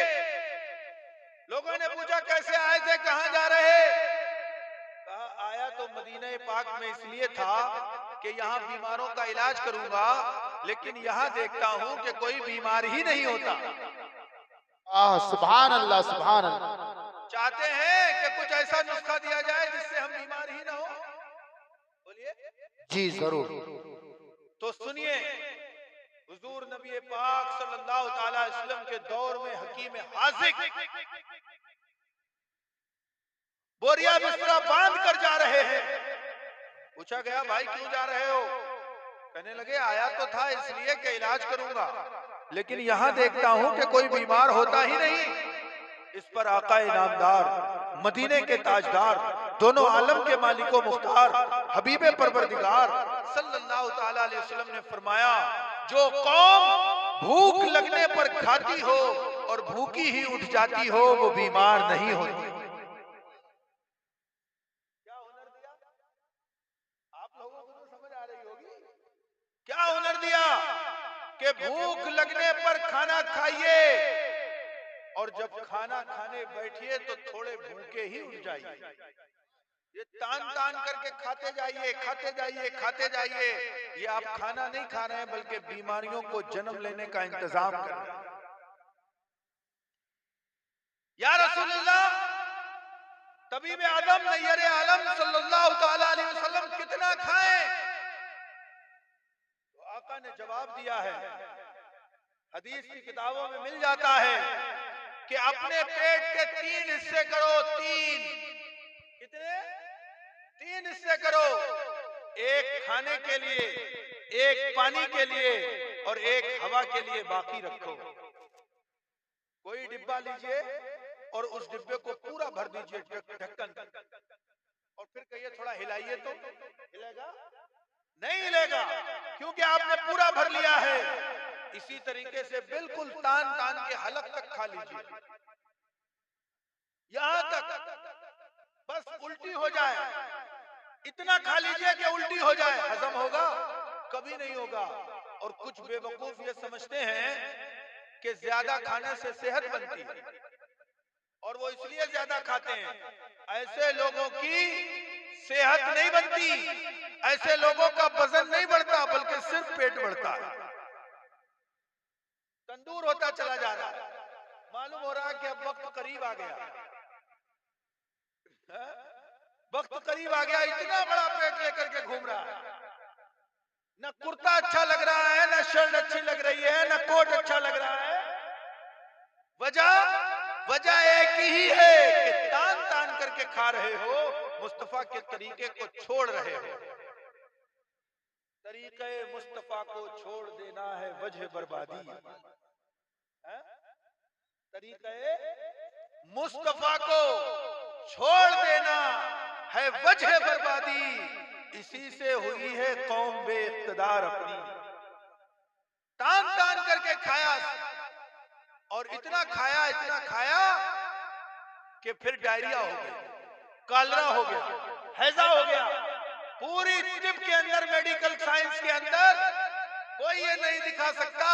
लोगों ने पूछा कैसे आए थे, कहां जा रहे? कहा आया तो मदीने पाक में इसलिए था कि यहाँ बीमारों का इलाज करूंगा, लेकिन यहाँ देखता हूं कि कोई बीमार ही नहीं होता। सुभान अल्लाह, सुभान अल्लाह। चाहते हैं कि कुछ ऐसा नुस्खा दिया जाए जिससे हम बीमार ही ना हो? बोलिए जी जरूर। तो सुनिए, हुजूर नबी पाक सल्लल्लाहु ताला अलैहि वसल्लम के दौर में हकीम हाज़िक बोरिया बिस्तरा बांध कर जा रहे हैं। पूछा गया भाई क्यों जा रहे हो? कहने लगे आया तो था इसलिए कि इलाज करूंगा, लेकिन यहाँ देखता हूं कि कोई बीमार होता ही नहीं। इस पर आका इनामदार, मदीने के ताजदार, दोनों आलम के मालिको मुख्तार, हबीबे परवरदिगार सल्लल्लाहु ताला अलैहि वसल्लम ने फरमाया, जो कौम भूख लगने पर खाती हो और भूखी ही उठ जाती हो, वो बीमार नहीं होती। क्या हुनर दिया? आप लोगों को तो समझ आ रही होगी। क्या हुनर दिया कि भूख लगने पर खाना खाइए और जब खाना खाने बैठिए तो थोड़े भूखे ही उठ जाइए। ये तान तान करके खाते जाइए, खाते जाइए, खाते जाइए। ये आप खाना नहीं खा रहे हैं, बल्कि बीमारियों को जन्म लेने का इंतजाम कर रहे हैं। या रसूलल्लाह, तबीब आदम नैयर आलम सल्लल्लाहु ताला अलैहि वसल्लम कितना खाएं? तो आका ने जवाब दिया है, हदीस की किताबों में मिल जाता है कि अपने पेट के 3 हिस्से करो। 3 कितने? 3 हिस्से करो। एक खाने के लिए, एक पानी के लिए और एक हवा के लिए बाकी रखो। कोई डिब्बा लीजिए और उस डिब्बे को पूरा भर दीजिए ढक्कन, और फिर कहिए थोड़ा हिलाइए, तो हिलेगा? नहीं हिलेगा, क्योंकि आपने पूरा भर लिया है। इसी तरीके से बिल्कुल तान तान के हलक तक खा लीजिए, यहां तक बस उल्टी हो जाए। इतना खा लीजिए कि उल्टी हो जाए। हजम होगा? कभी नहीं होगा। और कुछ बेवकूफ ये समझते हैं कि ज्यादा खाने से सेहत बनती है और वो इसलिए ज्यादा खाते हैं। ऐसे लोगों की सेहत नहीं बनती, ऐसे लोगों का वजन नहीं बढ़ता, बल्कि सिर्फ पेट बढ़ता है, तंदूर होता चला जा रहा है। मालूम हो रहा है कि अब वक्त करीब आ गया, वक्त करीब आ गया। इतना बड़ा पेट लेकर के घूम रहा है, न कुर्ता अच्छा लग रहा है, न शर्ट अच्छी लग रही है, न कोट अच्छा लग रहा है। वजह एक ही है कि तान तान करके खा रहे हो, मुस्तफा के तरीके को छोड़ रहे हो। तरीके मुस्तफा को छोड़ देना है वजह बर्बादी। तरीके मुस्तफा को छोड़ देना है वजह बर्बादी। इसी से हुई है कौम बेइख्तिदार अपनी। तान तान करके खाया और इतना खाया कि फिर डायरिया हो गया, कॉलरा हो गया, हैजा हो गया। पूरी टिप के अंदर, मेडिकल साइंस के अंदर कोई ये नहीं दिखा सकता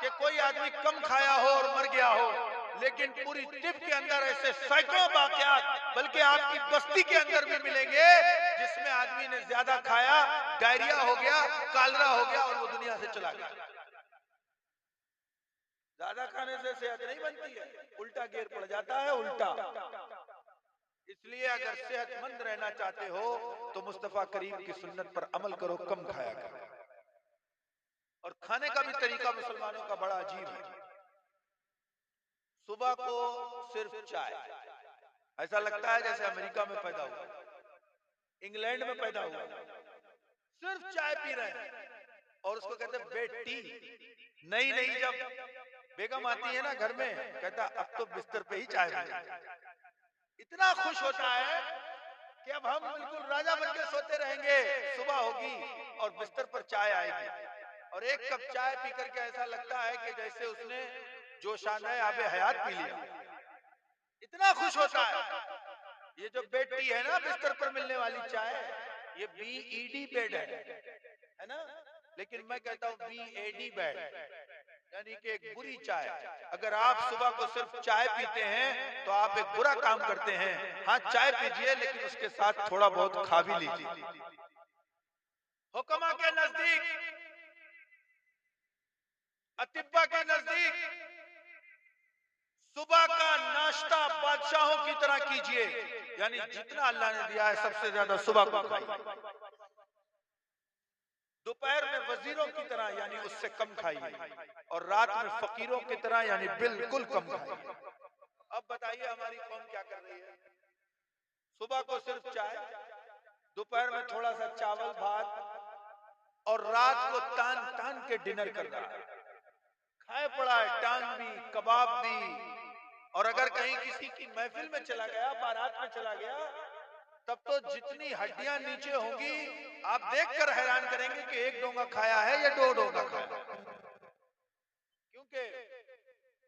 कि कोई आदमी कम खाया हो और मर गया हो, लेकिन पूरी टिप के अंदर ऐसे सैकड़ों वाकयात, बल्कि आपकी बस्ती के अंदर भी मिलेंगे जिसमें आदमी ने ज्यादा खाया, डायरिया हो गया, कॉलरा हो गया और वो दुनिया से चला गया। ज्यादा खाने से सेहत नहीं बनती है, उल्टा गेर पड़ जाता है, उल्टा। इसलिए अगर सेहतमंद रहना चाहते हो तो मुस्तफा करीम की सुन्नत पर अमल करो, कम खाया करो। और खाने का भी तरीका मुसलमानों का बड़ा अजीब है। सुबह को सिर्फ चाय, ऐसा लगता है जैसे अमेरिका में पैदा हुआ, इंग्लैंड में पैदा हुआ, सिर्फ चाय पी रहे हैं और उसको कहते हैं बेड टी। नई नई जब बेगम आती है ना घर में, कहता अब तो बिस्तर पे ही चाय मिले। इतना खुश होता है कि अब हम बिल्कुल राजा बनकर सोते रहेंगे, सुबह होगी और बिस्तर पर चाय आएगी और एक कप चाय पी करके ऐसा लगता है कि जैसे उसने जोशाना आबे हयात पी लिया। इतना खुश होता है। ये जो बेड टी है ना, बिस्तर पर मिलने वाली चाय, ये BED बेड है ना, लेकिन मैं कहता हूँ BAD बेड, यानी कि एक बुरी चाय। अगर आप सुबह को सिर्फ चाय पीते हैं तो आप एक बुरा काम करते हैं। हाँ, चाय पीजिए लेकिन उसके साथ थोड़ा बहुत खा भी लीजिए। हुक्मा के नजदीक, अतिब्बा के नजदीक सुबह का नाश्ता बादशाहों की तरह कीजिए, यानी जितना अल्लाह ने दिया है सबसे ज्यादा सुबह को खाइए। दोपहर में वजीरों की तरह, यानी उससे कम खाइए, और रात में फकीरों की तरह, यानी बिल्कुल कम खाइए। अब बताइए हमारी कौम क्या कर रही है? सुबह को सिर्फ चाय, दोपहर में थोड़ा सा चावल भात, और रात को तान तान के डिनर कर रहा है। खाए पड़ा है, टांग भी, कबाब भी। और अगर कहीं किसी की महफिल में चला गया, बारात में चला गया, तब तो जितनी हड्डियां नीचे होंगी आप देखकर हैरान करेंगे कि एक डोंगा खाया है या 2 डोंगा खाया। क्योंकि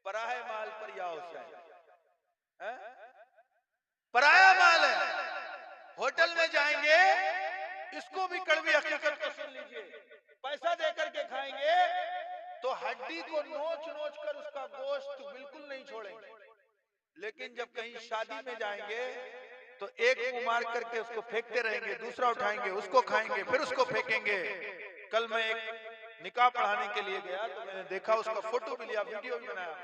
पराया माल पर या हुसैन, पराया माल है। होटल में जाएंगे, इसको भी कड़वी हकीकत को सुन लीजिए, पैसा देकर के खाएंगे तो हड्डी को नोच नोच कर उसका गोश्त बिल्कुल नहीं छोड़ेंगे, लेकिन जब कहीं शादी में जाएंगे तो एक मुंह मार करके उसको फेंकते रहेंगे, दूसरा उठाएंगे, उसको खाएंगे, फिर उसको फेंकेंगे। कल मैं एक निकाह पढ़ाने के लिए गया तो मैंने देखा, उसका फोटो भी लिया, वीडियो भी बनाया।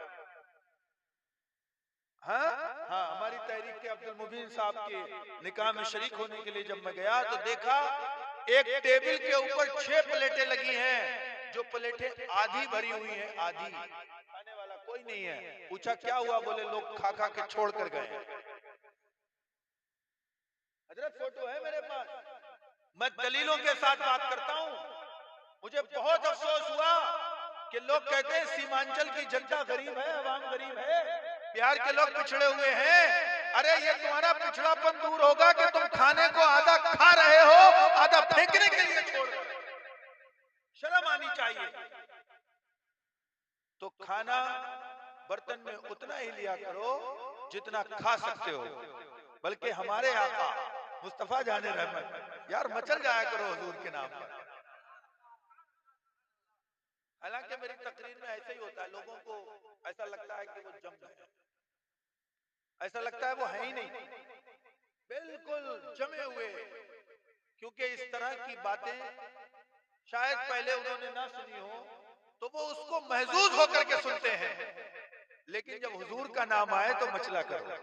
हाँ, हमारी तहरीक के अब्दुल मुबीन साहब के निकाह में शरीक होने के लिए जब मैं गया तो देखा एक टेबल के ऊपर 6 प्लेटें लगी हैं, जो प्लेटें आधी भरी हुई हैं, आधी, खाने वाला कोई नहीं है। पूछा क्या हुआ? बोले लोग खा खा के छोड़ कर गए। हजरत फोटो है मेरे पास, मैं दलीलों के साथ बात करता हूँ। मुझे बहुत अफसोस हुआ कि लोग कहते हैं सीमांचल की जनता गरीब है, अवाम गरीब है, बिहार के लोग पिछड़े हुए हैं। अरे ये तुम्हारा पिछड़ापन दूर होगा कि तुम खाने को आधा खा रहे हो, आधा फेंकने के लिए छोड़ रहे हो। शर्म आनी चाहिए। तो खाना बर्तन में उतना ही लिया करो जितना खा सकते हो। बल्कि हमारे आका मुस्तफा जाने रहमत, यार मचल जाया करो हुजूर के नाम पर। हालांकि मेरी तकरीर में ऐसा ही होता है, लोगों को ऐसा लगता है कि वो जम गए, ऐसा लगता है वो है ही नहीं, बिल्कुल जमे हुए। क्योंकि इस तरह की बातें शायद पहले उन्होंने ना सुनी हो तो वो उसको महसूस होकर के सुनते हैं, लेकिन जब हुजूर का नाम आए तो मचला करो।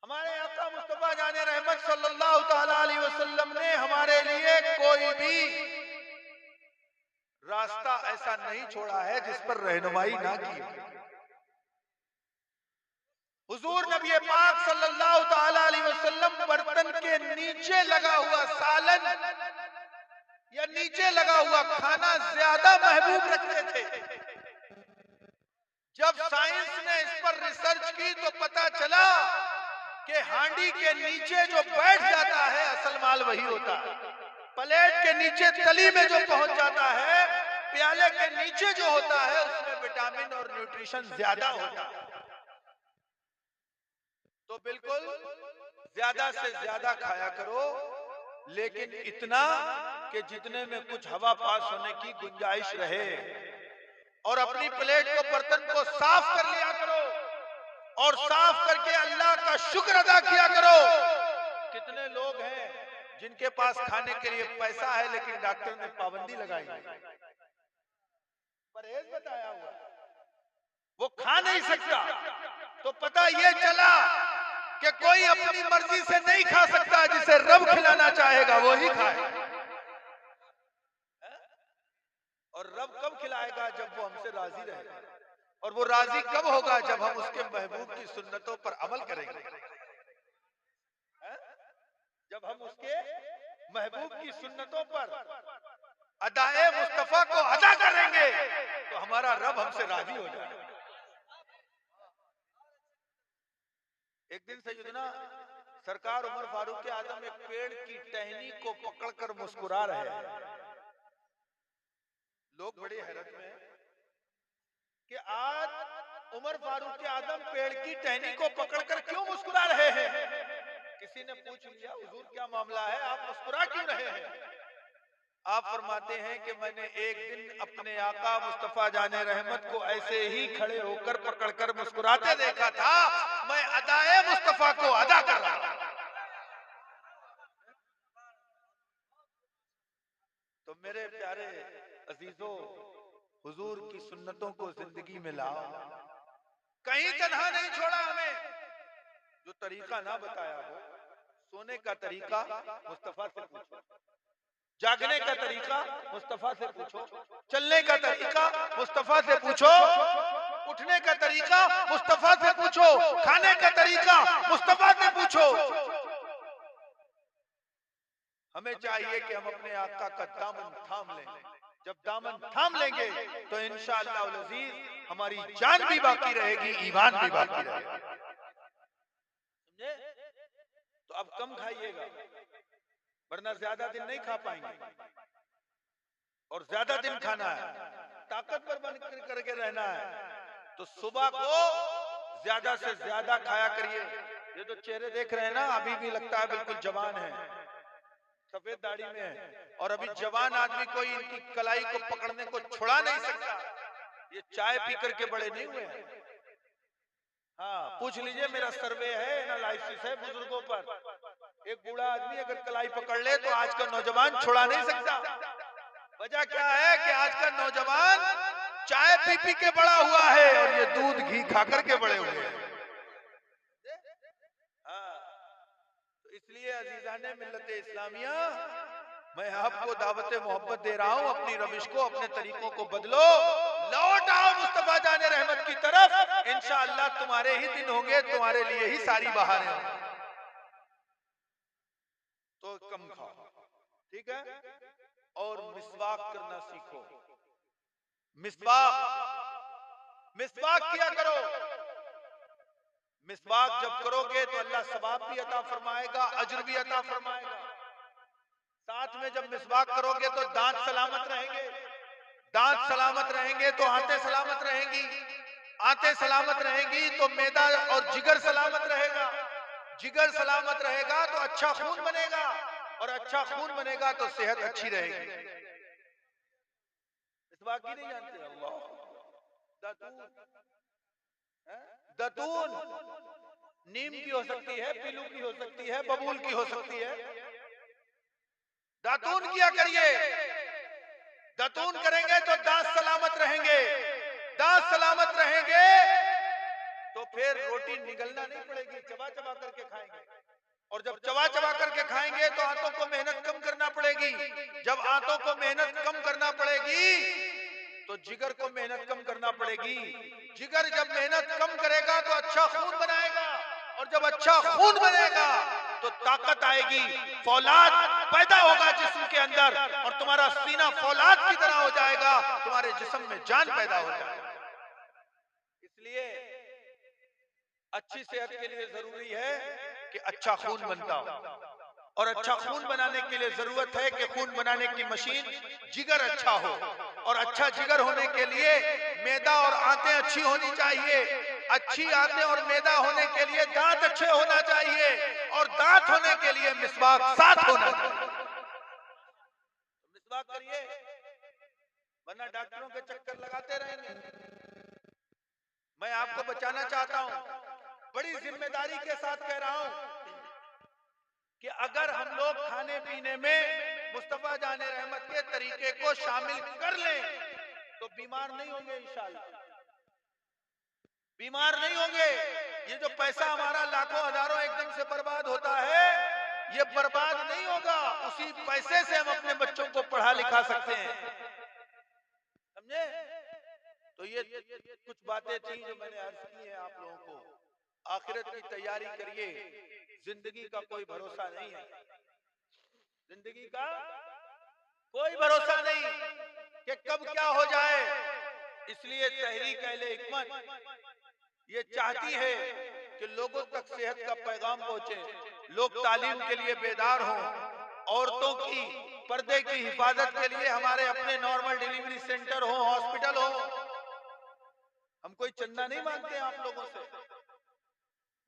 हमारे आका मुस्तफा जाने रहमत सल्लल्लाहु ताला अलैहि वसल्लम ने हमारे लिए कोई भी रास्ता ऐसा नहीं छोड़ा है जिस पर रहनुमाई ना की हो। हुजूर नबी पाक सल्लल्लाहु ताला अलैहि वसल्लम बर्तन के नीचे लगा हुआ सालन या नीचे लगा हुआ खाना ज्यादा महबूब रखते थे। जब साइंस ने इस पर रिसर्च की तो पता चला कि हांडी के नीचे जो बैठ जाता है असल माल वही होता है। प्लेट के नीचे तली में जो पहुंच जाता है, प्याले के नीचे जो होता है उसमें विटामिन और न्यूट्रिशन ज्यादा होता है। तो बिल्कुल ज्यादा से ज्यादा खाया करो, लेकिन इतना कि जितने में कुछ हवा पास होने की गुंजाइश रहे। और अपनी प्लेट को, बर्तन को साफ कर लिया करो और साफ करके अल्लाह का शुक्र अदा किया करो। कितने लोग हैं जिनके पास खाने के लिए पैसा है लेकिन डॉक्टर ने पाबंदी लगाई, परहेज बताया हुआ, वो खा नहीं सकता। तो पता ये चला कि कोई अपनी मर्जी से नहीं खा सकता, जिसे रब खिलाना चाहेगा वो ही खाए। और रब कब खिलाएगा? जब वो हमसे राजी रहेगा। और वो राजी कब होगा? जब हम उसके महबूब की सुन्नतों पर अमल करेंगे। जब हम उसके महबूब की सुन्नतों पर अदाए मुस्तफा को अदा करेंगे तो हमारा रब हमसे राजी हो जाएगा। एक दिन सैयदना सरकार उमर फारूक आजम एक पेड़ की टहनी को पकड़कर मुस्कुरा रहे हैं। लोग बड़ी हैरत में हैं कि आज उमर फारूक आजम पेड़ की टहनी को पकड़कर क्यों मुस्कुरा रहे हैं। किसी ने पूछ लिया, हुजूर क्या मामला है, आप मुस्कुरा क्यों रहे हैं? आप फरमाते हैं कि मैंने एक दिन अपने आका मुस्तफा जाने रहमत को ऐसे ही खड़े होकर पकड़कर मुस्कुराते देखा था। मैं अदाए मुस्तफा को अदा कर रहा था। तो मेरे प्यारे अजीजों, हुजूर की सुन्नतों को जिंदगी में लाओ। कहीं तन्हा नहीं छोड़ा हमें। जो तरीका ना बताया हो, सोने का तरीका मुस्तफा से पूछो, जागने का तरीका मुस्तफा से पूछो, चलने का तरीका मुस्तफा से पूछो, उठने का तरीका मुस्तफा से पूछो, खाने का तरीका मुस्तफा से पूछो। हमें चाहिए कि हम अपने आका का दामन थाम लें। जब दामन थाम लेंगे तो इंशाअल्लाह उल अजीज हमारी जान भी बाकी रहेगी, ईमान भी बाकी रहेगा। समझे? तो अब कम खाइएगा, वरना ज्यादा दिन नहीं खा पाएंगे। और ज्यादा दिन खाना है, ताकतवर बन करके रहना है। तो सुबह को ज्यादा से ज्यादा खाया करिए। ये जो चेहरे देख रहे हैं ना, अभी भी लगता है बिल्कुल जवान है, सफेद दाढ़ी में है। और अभी जवान आदमी कोई इनकी कलाई को पकड़ने को छुड़ा नहीं सकता। ये चाय पी करके बड़े नहीं हुए हैं। हाँ, पूछ लीजिए, मेरा सर्वे है, एनालिसिस है बुजुर्गों पर। एक बूढ़ा आदमी अगर कलाई पकड़ ले तो आज का नौजवान छुड़ा नहीं सकता। वजह क्या है कि आज का नौजवान चाय पी पी के बड़ा हुआ है और ये दूध घी खा करके बड़े हुए हैं। तो इसलिए अजीजाने मिल्लत इस्लामिया, मैं आपको दावत मोहब्बत दे रहा हूं, अपनी रविश को, अपने तरीकों को बदलो, लौट आओ मुस्तफा जाने रहमत की तरफ। इंशाअल्लाह तुम्हारे ही दिन होंगे, तुम्हारे लिए ही सारी बहारें होंगी। तो कम खाओ, ठीक है? और मिसवाक करना सीखो। मिसवाक किया करो। मिसवाक जब करोगे तो अल्लाह सवाब भी अता फरमाएगा, अजर भी अता फरमाएगा। साथ में जब मिसवाक करोगे तो दांत सलामत रहेंगे, दांत सलामत रहेंगे तो आंतें सलामत रहेंगी, आंतें सलामत रहेंगी तो मैदा और जिगर सलामत रहेगा, जिगर सलामत रहेगा तो अच्छा खून बनेगा, और अच्छा खून बनेगा तो सेहत अच्छी रहेगी। मिसवाक ही नहीं जानते? अल्लाह, दतून नीम की हो सकती है, पीलू की हो सकती है, बबूल की हो सकती है। दातून किया करिए। दातून करेंगे तो दांत सलामत रहेंगे, दांत सलामत रहेंगे तो फिर रोटी निगलना नहीं पड़ेगी, चबा चबा करके खाएंगे। और जब चबा चबा करके खाएंगे तो आंतों को मेहनत कम करना पड़ेगी। जब आंतों को मेहनत कम करना पड़ेगी तो जिगर को मेहनत कम करना पड़ेगी। जिगर जब मेहनत कम करेगा तो अच्छा खून बनाएगा, और जब अच्छा खून बनेगा तो ताकत आएगी, फौलाद पैदा होगा जिस्म के अंदर, और तुम्हारा सीना फौलाद की तरह हो जाएगा, तुम्हारे जिस्म में जान पैदा हो जाएगा। इसलिए अच्छी सेहत के लिए जरूरी है कि अच्छा खून बनता हो, और अच्छा खून बनाने के लिए जरूरत है कि खून बनाने की मशीन जिगर अच्छा हो, और अच्छा जिगर होने के लिए मैदा और आंतें अच्छी होनी चाहिए। अच्छी आंतें और मैदा होने के लिए दांत अच्छे होना चाहिए, और दांत होने के लिए मिसवाक साथ होना चाहिए। मिसवाक करिए, वरना डॉक्टरों के चक्कर लगाते रहेंगे। मैं आपको बचाना चाहता हूं, बड़ी जिम्मेदारी के साथ कह रहा हूं कि अगर हम लोग खाने पीने में मुस्तफा जान रहमत के तरीके को शामिल कर लें तो बीमार नहीं होंगे, इंशाअल्लाह बीमार नहीं होंगे। ये जो पैसा हमारा लाखों हजारों एकदम से बर्बाद होता है, ये बर्बाद नहीं होगा। उसी पैसे से हम अपने बच्चों को पढ़ा लिखा सकते हैं, समझे? तो ये कुछ बातें थी जो मैंने अर्ज की है आप लोगों को। आखिरत की तैयारी करिए, जिंदगी का कोई भरोसा नहीं है, जिंदगी का कोई भरोसा नहीं कि कब क्या हो जाए। इसलिए तहरीक अहले हिकमत ये चाहती है कि लोगों तक सेहत का पैगाम पहुंचे, लोग तालीम के लिए बेदार हों, औरतों की पर्दे की हिफाजत के लिए हमारे अपने नॉर्मल डिलीवरी सेंटर हो, हॉस्पिटल हो। हम कोई चंदा नहीं मांगते हैं आप लोगों से,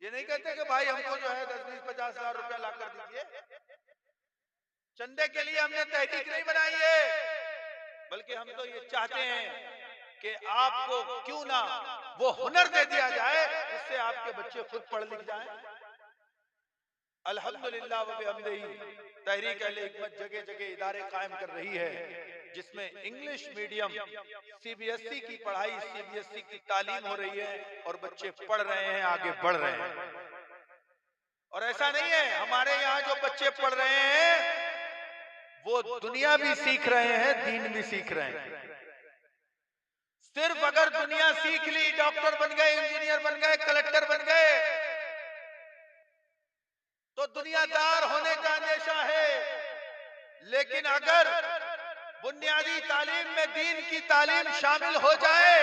ये नहीं कहते कि भाई हमको जो है 10, 20, 50 हजार रुपया ला कर दीजिए। चंदे के लिए हमने तहरीक नहीं बनाई है, बल्कि हम तो ये चाहते हैं कि आपको क्यों ना वो हुनर दे दिया जाए जिससे आपके बच्चे खुद पढ़ लिख जाएं। अल्हम्दुलिल्लाह व बिहम्दिही तहरीक अहले हिकमत जगह जगह इदारे कायम कर रही है, जिसमें इंग्लिश मीडियम सीबीएसई की पढ़ाई, सीबीएसई की तालीम हो रही है और बच्चे पढ़ रहे हैं, आगे बढ़ रहे हैं। और ऐसा नहीं है, हमारे यहाँ जो बच्चे पढ़ रहे हैं वो दुनिया भी सीख रहे हैं, दीन भी सीख रहे हैं। सिर्फ अगर दुनिया सीख ली, डॉक्टर बन गए, इंजीनियर बन गए, कलेक्टर बन गए, तो दुनियादार होने का अंदेशा है। लेकिन अगर बुनियादी तालीम में दीन की तालीम शामिल हो जाए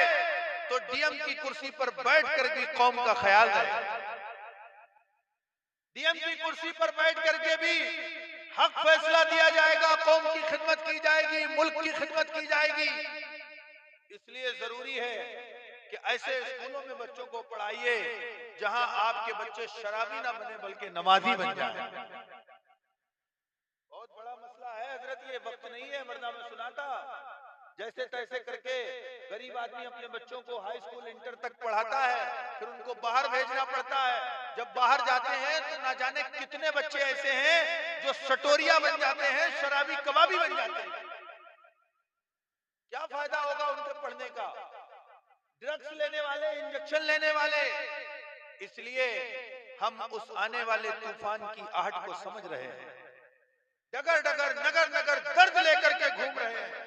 तो डीएम की कुर्सी पर बैठ कर भी कौम का ख्याल रहे, डीएम की कुर्सी पर बैठ करके भी हक फैसला दिया जाएगा, कौम की खिदमत की जाएगी, मुल्क की खिदमत की जाएगी। इसलिए जरूरी है कि ऐसे स्कूलों में बच्चों को पढ़ाइए जहां आपके बच्चे शराबी ना बने बल्कि नमाजी बन जाए। बहुत बड़ा मसला है हजरत, ये वक्त नहीं है वरना मैं सुनाता। जैसे तैसे करके गरीब आदमी अपने बच्चों को हाई स्कूल इंटर तक पढ़ाता है, फिर उनको बाहर भेजना पड़ता है। जब बाहर जाते हैं तो ना जाने कितने बच्चे ऐसे हैं जो सटोरिया बन जाते हैं, शराबी कबाबी बन जाते हैं। क्या फायदा होगा उनके पढ़ने का? ड्रग्स लेने वाले, इंजेक्शन लेने वाले। इसलिए हम उस आने वाले तूफान की आहट को समझ रहे हैं, डगर डगर नगर नगर दर्द लेकर के घूम रहे हैं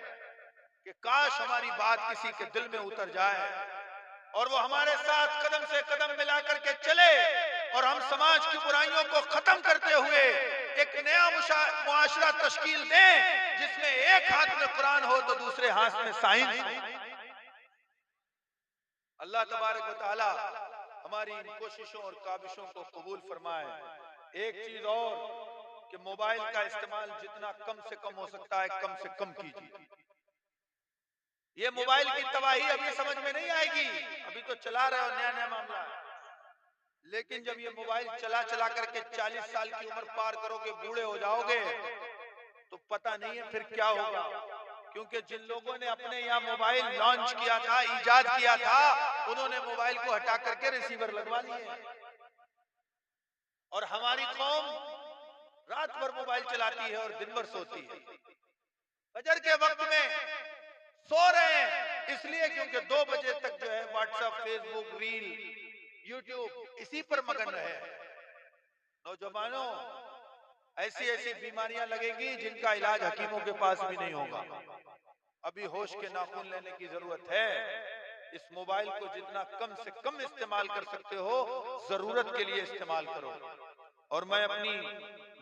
कि काश हमारी बात किसी के दिल में उतर जाए और वो हमारे साथ कदम से कदम मिला करके चले और हम समाज की बुराइयों को खत्म करते हुए एक नया मुआशरा तश्कील दें जिसमें एक हाथ में कुरान हो तो दूसरे हाथ में साइंस हो। अल्लाह तबारक व तआला हमारी इन कोशिशों और काबिशों को कबूल फरमाए। एक चीज और कि मोबाइल का इस्तेमाल जितना कम से कम हो सकता है कम से कम कीजिए। ये मोबाइल की तबाही अभी समझ में नहीं आएगी, अभी तो चला रहे हो, नया नया मामला है। लेकिन जब ये मोबाइल चला चला करके 40 साल की उम्र पार करोगे, बूढ़े हो जाओगे, तो पता नहीं है फिर क्या होगा। क्योंकि जिन लोगों ने अपने यहाँ मोबाइल लॉन्च किया था, इजाद किया था, उन्होंने मोबाइल को हटा करके रिसीवर लगवा लिए। और हमारी कौम रात भर मोबाइल चलाती है और दिन भर सोती है। फजर के वक्त में सो रहे हैं इसलिए क्योंकि 2 बजे तक जो है व्हाट्सएप, फेसबुक, रील, यूट्यूब इसी पर मगन रहे। नौजवानों, ऐसी ऐसी बीमारियां लगेगी जिनका इलाज हकीमों के पास भी नहीं होगा। अभी होश के नाखून लेने की जरूरत है। इस मोबाइल को जितना कम से कम इस्तेमाल कर सकते हो, जरूरत के लिए इस्तेमाल करो। और मैं अपनी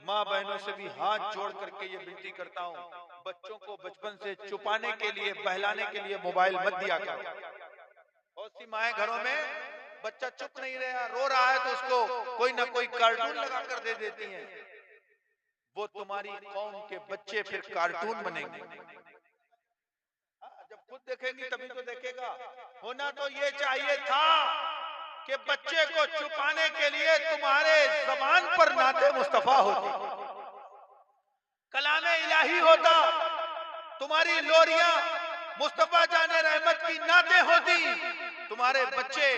माँ बहनों से भी हाथ जोड़ करके ये विनती करता हूँ, बच्चों को बचपन से छुपाने के लिए, बहलाने के लिए मोबाइल मत दिया करो। बहुत सी माएं घरों में बच्चा चुप नहीं रहा, रो रहा है तो उसको कोई ना कोई कार्टून लगा कर दे देती हैं। वो तुम्हारी कौम के बच्चे फिर कार्टून बनेंगे। जब खुद देखेंगी तभी तो देखेगा। होना तो ये चाहिए था कि बच्चे को छुपाने के लिए तुम्हारे जबान पर नाते मुस्तफा होती, कलामे इलाही होता, तुम्हारी लोरियां मुस्तफा जाने रहमत की नाते होती, तुम्हारे बच्चे